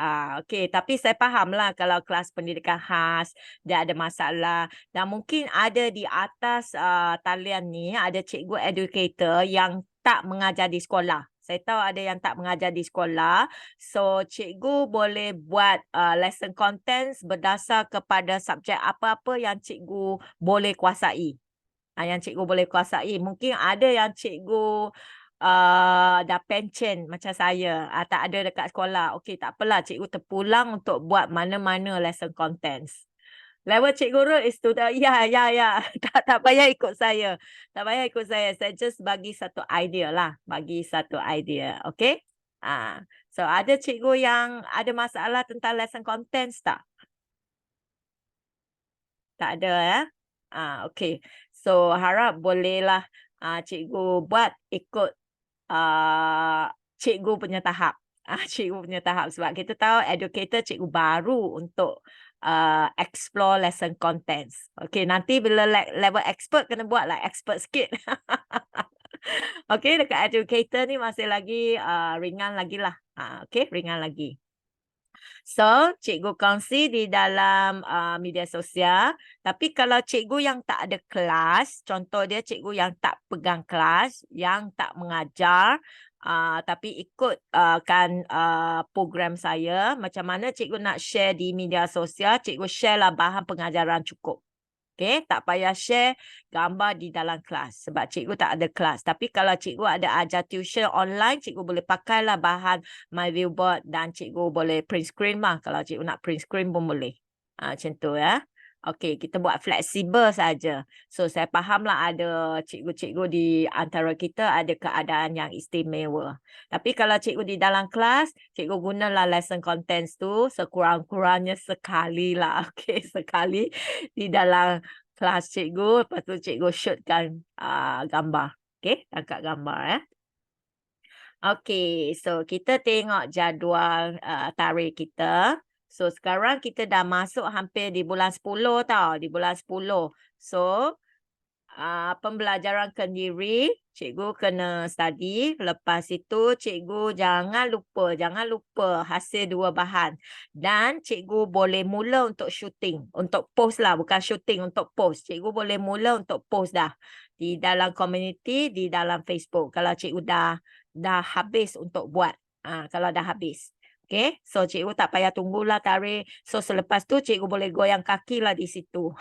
Okey, tapi saya fahamlah kalau kelas pendidikan khas dia ada masalah dan mungkin ada di atas talian ni ada cikgu educator yang tak mengajar di sekolah. Saya tahu ada yang tak mengajar di sekolah. So, cikgu boleh buat lesson contents berdasar kepada subjek apa-apa yang cikgu boleh kuasai. Yang cikgu boleh kuasai. Mungkin ada yang cikgu dah pencen macam saya. Tak ada dekat sekolah. Okey, tak apalah. Cikgu terpulang untuk buat mana-mana lesson contents. Level Cikgu Ruth is to the, ya. tak payah ikut saya. Tak payah ikut saya. Saya just bagi satu idea lah. Bagi satu idea. Okey? So, ada cikgu yang ada masalah tentang lesson contents tak? Tak ada ya? Okey. So, harap bolehlah cikgu buat ikut cikgu punya tahap. Cikgu punya tahap. Sebab kita tahu educator cikgu baru untuk explore lesson contents. Okey, nanti bila level expert kena buat lah expert sikit. Okey, dekat educator ni masih lagi ringan lagi lah. Okey, ringan lagi. So, cikgu kongsi di dalam media sosial. Tapi kalau cikgu yang tak ada kelas, contoh dia cikgu yang tak pegang kelas, yang tak mengajar, tapi ikut program saya, macam mana cikgu nak share di media sosial, cikgu share lah bahan pengajaran cukup. Okay, tak payah share gambar di dalam kelas sebab cikgu tak ada kelas. Tapi kalau cikgu ada ajar tuition online, cikgu boleh pakailah bahan my viewboard dan cikgu boleh print screen lah. Kalau cikgu nak print screen pun boleh. Macam tu ya. Okey, kita buat fleksibel saja. So, saya fahamlah ada cikgu-cikgu di antara kita ada keadaan yang istimewa. Tapi kalau cikgu di dalam kelas, cikgu gunalah lesson contents tu sekurang-kurangnya sekali lah. Okey, sekali di dalam kelas cikgu. Lepas tu cikgu shootkan gambar. Okey, tangkap gambar ya. Okey, so kita tengok jadual tarikh kita. So sekarang kita dah masuk hampir di bulan 10 tau, di bulan 10. So pembelajaran kendiri, cikgu kena study. Lepas itu cikgu jangan lupa hasil 2 bahan. Dan cikgu boleh mula untuk shooting, untuk post lah, bukan shooting, untuk post. Cikgu boleh mula untuk post dah di dalam community, di dalam Facebook. Kalau cikgu dah habis untuk buat. Kalau dah habis. Okay, so cikgu tak payah tunggulah tarikh. So selepas tu cikgu boleh goyang kaki lah di situ.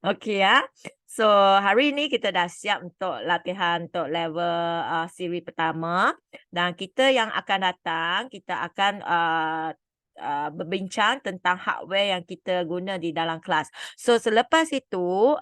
Okey ya. So hari ni kita dah siap untuk latihan untuk level siri pertama, dan kita yang akan datang kita akan berbincang tentang hardware yang kita guna di dalam kelas. So selepas itu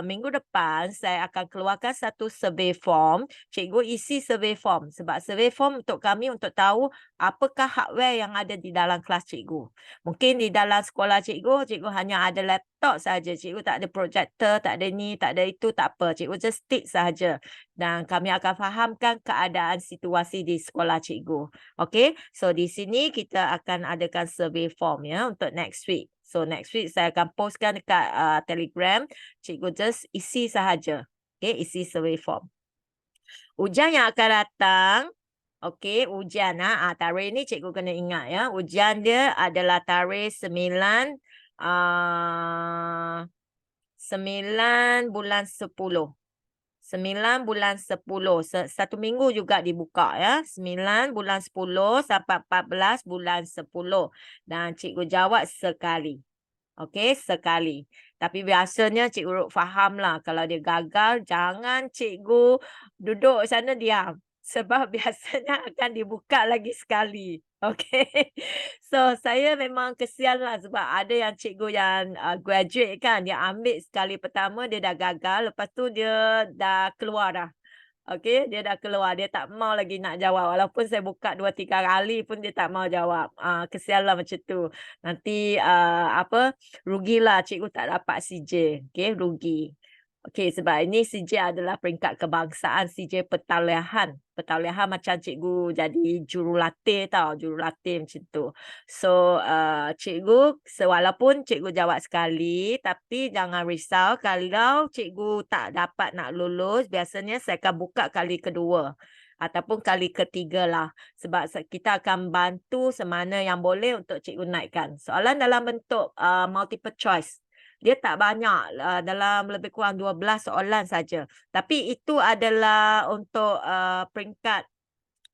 minggu depan saya akan keluarkan satu survey form. Cikgu isi survey form sebab survey form untuk kami untuk tahu apakah hardware yang ada di dalam kelas cikgu. Mungkin di dalam sekolah cikgu hanya ada laptop saja. Cikgu tak ada projektor, tak ada ni, tak ada itu, tak apa. Cikgu just stick sahaja. Dan kami akan fahamkan keadaan situasi di sekolah cikgu. Okey, so di sini kita akan adakan survey form ya untuk next week. So next week saya akan postkan dekat Telegram. Cikgu just isi sahaja. Okey, isi survey form. Ujian yang akan datang, okey, ujian tarikh ni cikgu kena ingat ya. Ujian dia adalah tarikh 9 bulan 10. 9 bulan 10. Satu minggu juga dibuka ya. 9 bulan 10 sampai 14 bulan 10. Dan cikgu jawab sekali. Okey, sekali. Tapi biasanya Cikgu Ruk faham lah kalau dia gagal, jangan cikgu duduk sana diam. Sebab biasanya akan dibuka lagi sekali. Okey. So, saya memang kesian lah sebab ada yang cikgu yang graduate kan, dia ambil sekali pertama, dia dah gagal, lepas tu dia dah keluar dah. Okey, dia dah keluar, dia tak mau lagi nak jawab. Walaupun saya buka 2-3 kali pun dia tak mau jawab. Kesianlah macam tu. Nanti rugilah cikgu tak dapat CJ. Okey, rugi. Okey, sebab ini CJ adalah peringkat kebangsaan, CJ pertauliahan. Pertauliahan macam cikgu jadi jurulatih tau, jurulatih macam tu. So, cikgu walaupun cikgu jawab sekali, tapi jangan risau kalau cikgu tak dapat nak lulus, biasanya saya akan buka kali kedua ataupun kali ketiga lah. Sebab kita akan bantu semana yang boleh untuk cikgu naikkan. Soalan dalam bentuk multiple choice. Dia tak banyak, dalam lebih kurang 12 soalan saja. Tapi itu adalah untuk peringkat,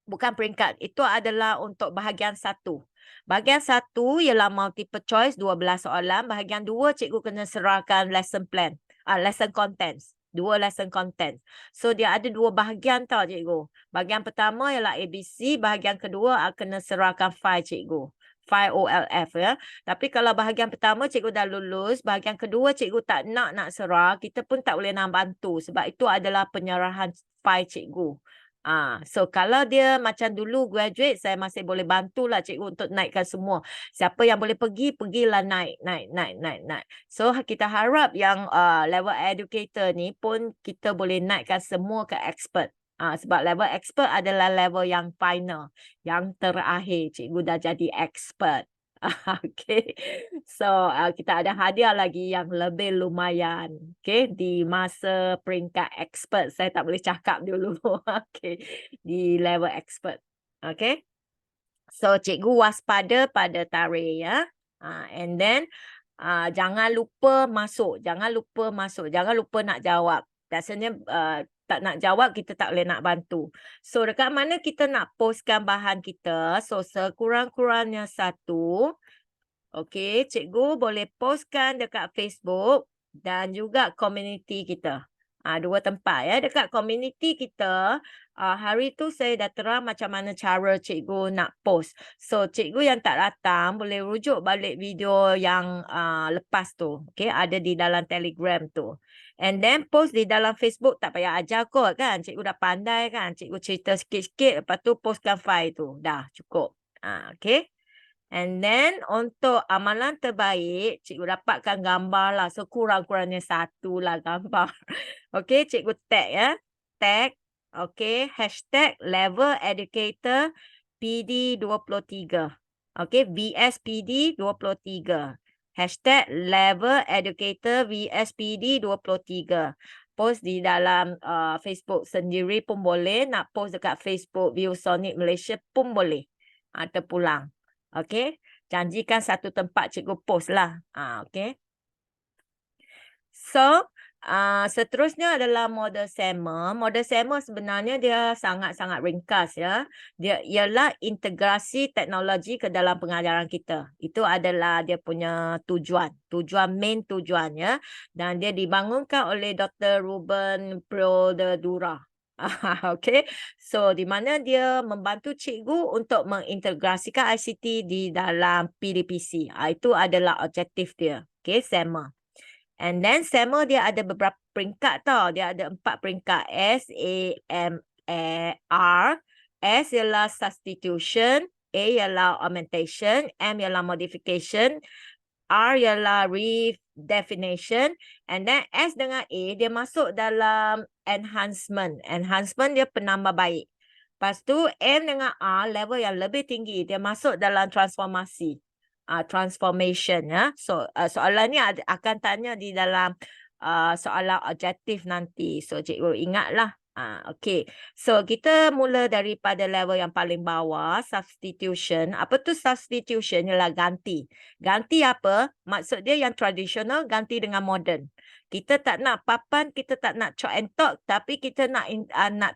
bukan peringkat, itu adalah untuk bahagian 1. Bahagian 1 ialah multiple choice 12 soalan, bahagian 2 cikgu kena serahkan lesson plan, lesson contents. 2 lesson content. So dia ada 2 bahagian tau cikgu. Bahagian pertama ialah ABC, bahagian kedua kena serahkan file cikgu. File OLF ya. Tapi kalau bahagian pertama cikgu dah lulus, bahagian kedua cikgu tak nak serah, kita pun tak boleh nak bantu sebab itu adalah penyerahan file cikgu. So kalau dia macam dulu graduate, saya masih boleh bantulah cikgu untuk naikkan semua. Siapa yang boleh pergilah naik. So kita harap yang level educator ni pun kita boleh naikkan semua ke expert. Sebab level expert adalah level yang final, yang terakhir. Cikgu dah jadi expert. Okay. So, kita ada hadiah lagi yang lebih lumayan. Okay. Di masa peringkat expert. Saya tak boleh cakap dulu. Okay. Di level expert. Okay. So, cikgu waspada pada tarikh ya. And then, jangan lupa masuk. Jangan lupa nak jawab. Biasanya tak nak jawab, kita tak boleh nak bantu. So, dekat mana kita nak postkan bahan kita? So, sekurang-kurangnya 1. Okey, cikgu boleh postkan dekat Facebook dan juga komuniti kita. 2 tempat ya. Dekat komuniti kita, hari tu saya dah terang macam mana cara cikgu nak post. So, cikgu yang tak datang boleh rujuk balik video yang lepas tu. Okey, ada di dalam Telegram tu. And then post di dalam Facebook, tak payah ajar kot kan. Cikgu dah pandai kan. Cikgu cerita sikit-sikit, lepas tu postkan file tu. Dah cukup. Okey. And then untuk amalan terbaik, cikgu dapatkan gambar lah. Sekurang-kurangnya 1 lah gambar. Okey, cikgu tag ya. Tag. Okay, hashtag level educator PD23. Okay, VSPD 23. Hashtag level educator VSPD23. Post di dalam Facebook sendiri pun boleh. Nak post dekat Facebook ViewSonic Malaysia pun boleh. Terpulang. Okay. Janjikan satu tempat cikgu post lah. Okay. So, seterusnya adalah model SEMA. Model SEMA sebenarnya dia sangat-sangat ringkas ya. Dia ialah integrasi teknologi ke dalam pengajaran kita. Itu adalah dia punya tujuan. Main tujuannya. Dan dia dibangunkan oleh Dr. Ruben Prodedura. Okay. So, di mana dia membantu cikgu untuk mengintegrasikan ICT di dalam PDPC. Itu adalah objektif dia. Okay, SEMA. And then SEMA dia ada beberapa peringkat tau. Dia ada 4 peringkat. S, A, M, A, R. S ialah substitution. A ialah augmentation. M ialah modification. R ialah redefinition. And then S dengan A dia masuk dalam enhancement. Enhancement dia penambah baik. Lepas tu M dengan R level yang lebih tinggi. Dia masuk dalam transformasi. Transformation ya. So soalan ni akan tanya di dalam soalan objektif nanti. So cikgu ingatlah. Okay. So kita mula daripada level yang paling bawah, substitution. Apa tu substitution? Ialah ganti. Ganti apa? Maksud dia yang tradisional ganti dengan modern. Kita tak nak papan, kita tak nak chalk and talk, tapi kita nak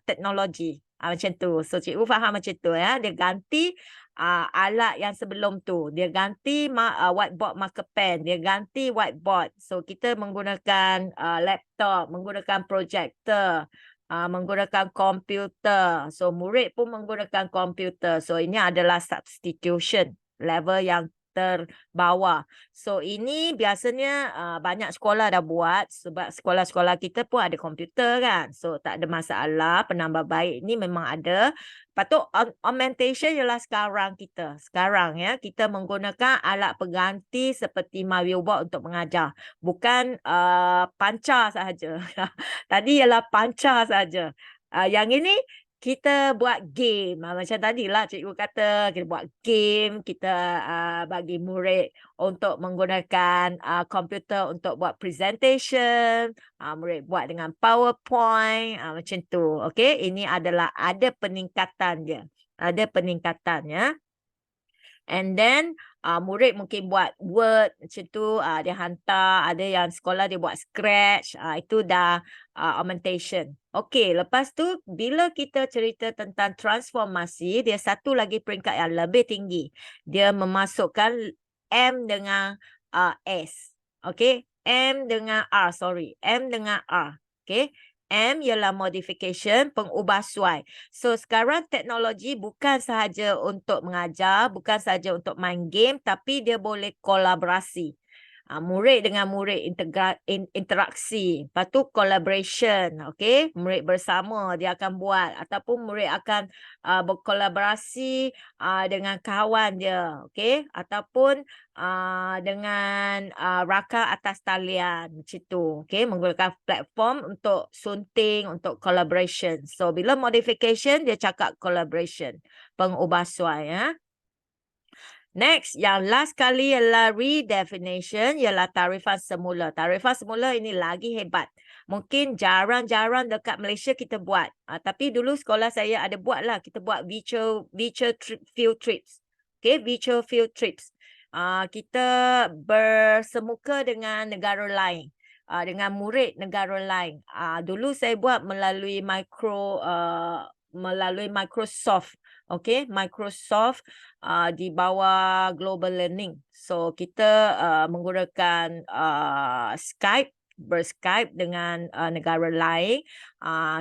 teknologi. Macam tu. So cikgu faham macam tu ya. Dia ganti alat yang sebelum tu. Dia ganti whiteboard marker pen. Dia ganti whiteboard. So, kita menggunakan laptop, menggunakan projector, menggunakan komputer. So, murid pun menggunakan komputer. So, ini adalah substitution. Level yang terbawah. So, ini biasanya banyak sekolah dah buat. Sebab sekolah-sekolah kita pun ada komputer kan. So, tak ada masalah. Penambah baik ni memang ada. Patut augmentation ialah sekarang kita. Sekarang ya, kita menggunakan alat pengganti seperti MyWillboard untuk mengajar. Bukan pancar sahaja. Tadi ialah pancar sahaja. Yang ini kita buat game. Macam tadilah cikgu kata, kita buat game. Kita bagi murid untuk menggunakan komputer untuk buat presentation. Murid buat dengan PowerPoint. Macam tu. Okay, ini adalah ada peningkatan dia. Ada peningkatan ya. And then murid mungkin buat Word macam tu, dia hantar. Ada yang sekolah dia buat Scratch, itu dah augmentation. Okey, lepas tu bila kita cerita tentang transformasi, dia satu lagi peringkat yang lebih tinggi. Dia memasukkan M dengan S. Okey, M dengan R, M dengan R. Okey. M ialah modification, pengubah suai. So sekarang teknologi bukan sahaja untuk mengajar, bukan sahaja untuk main game, tapi dia boleh kolaborasi. Murid dengan murid interaksi. Lepas tu collaboration. Okay? Murid bersama dia akan buat. Ataupun murid akan berkolaborasi dengan kawan dia. Okay? Ataupun dengan rakan atas talian. Macam tu. Okay? Menggunakan platform untuk sunting, untuk collaboration. So, bila modification, dia cakap collaboration. Pengubah suai. Ya? Next, yang last kali ialah redefinition, ialah tarifan semula. Tarifan semula ini lagi hebat. Mungkin jarang-jarang dekat Malaysia kita buat. Tapi dulu sekolah saya ada buat lah. Kita buat virtual field trips. Okay, virtual field trips. Kita bersemuka dengan negara lain. Dengan murid negara lain. Dulu saya buat melalui Microsoft. Okay, Microsoft di bawah Global Learning. So, kita menggunakan Skype, berskype dengan negara lain.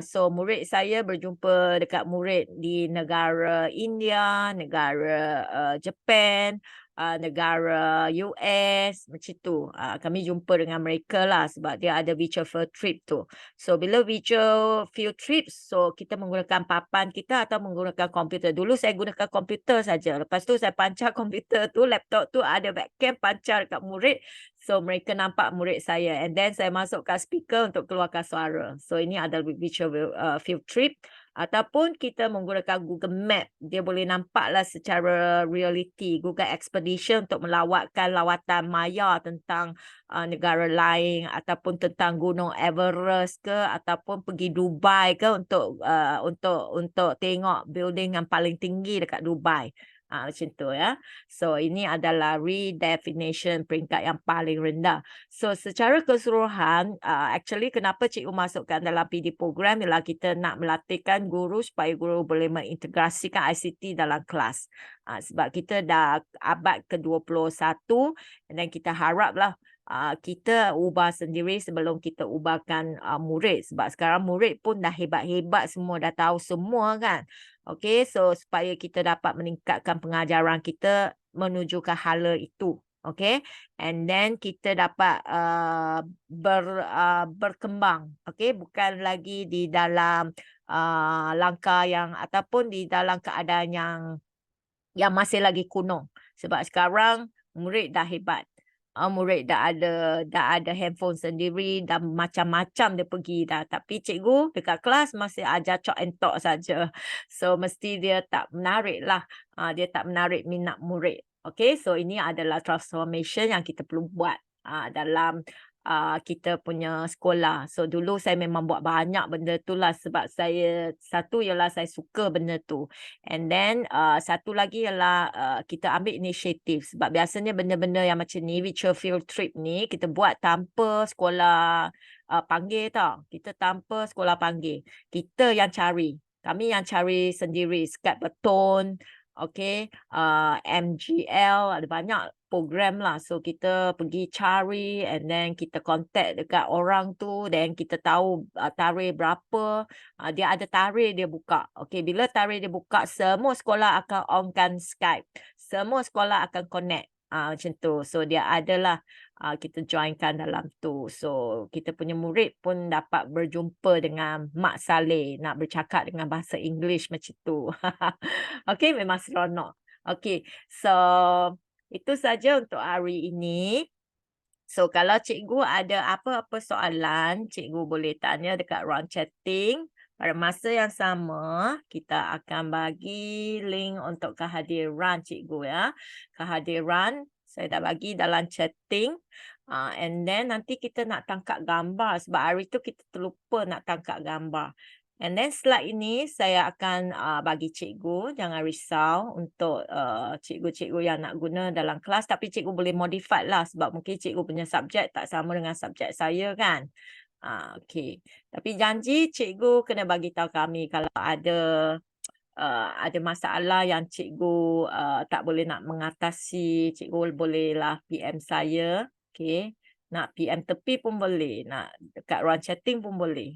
So, murid saya berjumpa dekat murid di negara India, negara Japan, negara US, macam tu. Kami jumpa dengan mereka lah sebab dia ada virtual field trip tu. So, bila virtual field trip, so kita menggunakan papan kita atau menggunakan komputer. Dulu saya gunakan komputer saja. Lepas tu saya pancar komputer tu, laptop tu ada webcam pancar dekat murid. So, mereka nampak murid saya. And then saya masukkan speaker untuk keluarkan suara. So, ini adalah virtual field trip. Ataupun kita menggunakan Google Map. Dia boleh nampaklah secara reality. Google Expedition untuk melawatkan lawatan maya tentang negara lain ataupun tentang Gunung Everest ke ataupun pergi Dubai ke untuk tengok building yang paling tinggi dekat Dubai. Macam tu ya. So ini adalah redefinition peringkat yang paling rendah. So secara keseluruhan, actually kenapa cikgu masukkan dalam PD program ialah kita nak melatihkan guru supaya guru boleh mengintegrasikan ICT dalam kelas. Sebab kita dah abad ke-21 dan kita haraplah kita ubah sendiri sebelum kita ubahkan murid. Sebab sekarang murid pun dah hebat-hebat semua, dah tahu semua kan. Okay, so supaya kita dapat meningkatkan pengajaran kita menuju ke hala itu. Okay, and then kita dapat berkembang. Okay, bukan lagi di dalam langkah yang ataupun di dalam keadaan yang masih lagi kuno. Sebab sekarang murid dah hebat. Murid dah ada handphone sendiri, dah macam-macam dia pergi dah. Tapi cikgu dekat kelas masih ajar chalk and talk saja. So mesti dia tak menarik lah. Dia tak menarik minat murid. Okay, so ini adalah transformation yang kita perlu buat dalam kita punya sekolah. So dulu saya memang buat banyak benda tu lah sebab satu ialah saya suka benda tu. And then satu lagi ialah kita ambil inisiatif sebab biasanya benda-benda yang macam ni, virtual field trip ni kita buat tanpa sekolah panggil tau. Kita tanpa sekolah panggil. Kita yang cari. Kami yang cari sendiri, Skype beton, okay, MGL, ada banyak program lah. So kita pergi cari and then kita contact dekat orang tu, then kita tahu tarikh berapa. Dia ada tarikh dia buka. Okay, bila tarikh dia buka, semua sekolah akan onkan Skype. Semua sekolah akan connect. Macam tu. So dia adalah kita joinkan dalam tu. So kita punya murid pun dapat berjumpa dengan Mak Saleh, nak bercakap dengan bahasa English macam tu. Okay, memang seronok. Okay, so itu saja untuk hari ini. So kalau cikgu ada apa-apa soalan, cikgu boleh tanya dekat ruang chatting. Pada masa yang sama, kita akan bagi link untuk kehadiran cikgu ya. Kehadiran saya dah bagi dalam chatting. And then nanti kita nak tangkap gambar sebab hari tu kita terlupa nak tangkap gambar. And then slide ini saya akan bagi cikgu, jangan risau untuk cikgu-cikgu yang nak guna dalam kelas. Tapi cikgu boleh modify lah sebab mungkin cikgu punya subjek tak sama dengan subjek saya kan. Okay. Tapi janji cikgu kena bagi tahu kami kalau ada masalah yang cikgu tak boleh nak mengatasi. Cikgu bolehlah PM saya. Okay. Nak PM tepi pun boleh. Nak dekat ruang chatting pun boleh.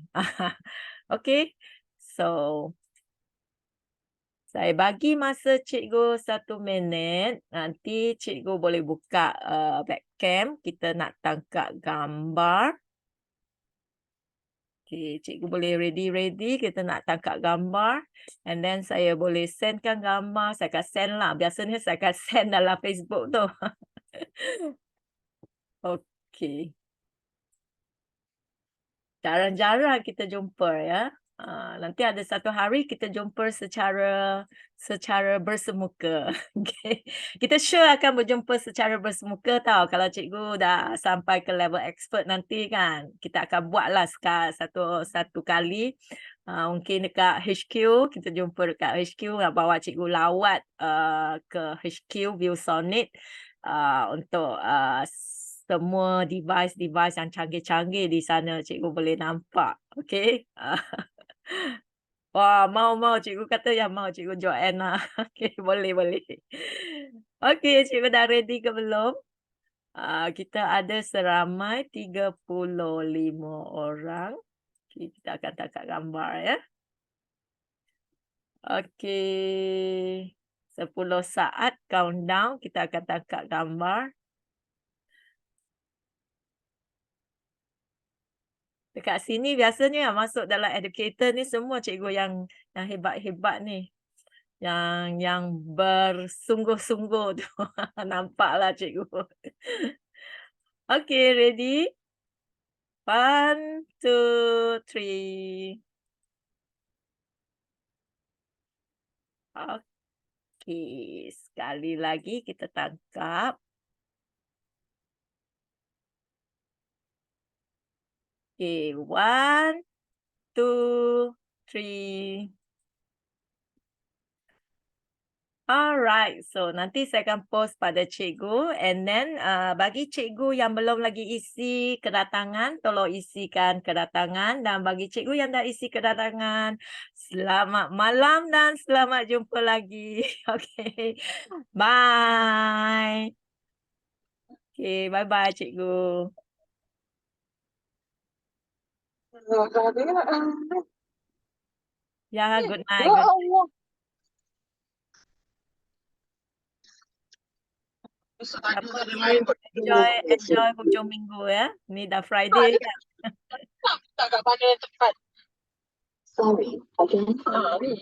Okay. So, saya bagi masa cikgu 1 minit. Nanti cikgu boleh buka webcam. Kita nak tangkap gambar. Okay, cikgu boleh ready. Kita nak tangkap gambar. And then saya boleh sendkan gambar. Saya akan send lah. Biasanya saya akan send dalam Facebook tu. Okay. Jarang-jarang kita jumpa ya. Nanti ada satu hari kita jumpa secara bersemuka. Okay. Kita sure akan berjumpa secara bersemuka tau. Kalau cikgu dah sampai ke level expert nanti kan. Kita akan buatlah satu kali. Mungkin dekat HQ, kita jumpa dekat HQ. Bawa cikgu lawat ke HQ ViewSonic untuk semua device yang canggih-canggih di sana cikgu boleh nampak. Okay. Wah, mau cikgu kata yang mau cikgu join lah. Okay, boleh. Okay, cikgu dah ready ke belum? Kita ada seramai 35 orang. Okay, kita akan tangkap gambar ya. Okay. 10 saat countdown kita akan tangkap gambar. Dekat sini biasanya yang masuk dalam educator ni semua cikgu yang hebat-hebat ni. Yang bersungguh-sungguh tu. Nampaklah cikgu. Okay, ready? 1, 2, 3. Okey, sekali lagi kita tangkap. Okey, 1, 2, 3. Alright, so nanti saya akan post pada cikgu and then bagi cikgu yang belum lagi isi kedatangan, tolong isikan kedatangan dan bagi cikgu yang dah isi kedatangan, selamat malam dan selamat jumpa lagi. Okey, bye. Okey, bye-bye cikgu. Ya, good night, Ya good Allah. Dapat enjoy hujung minggu ya. Ni dah Friday kan. Tak kat mana tempat. Sorry, again. Sorry.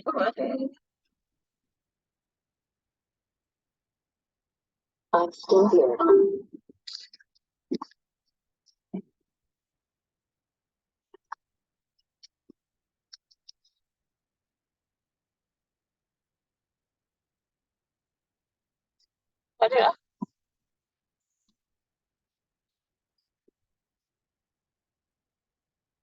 I'm still here. Ada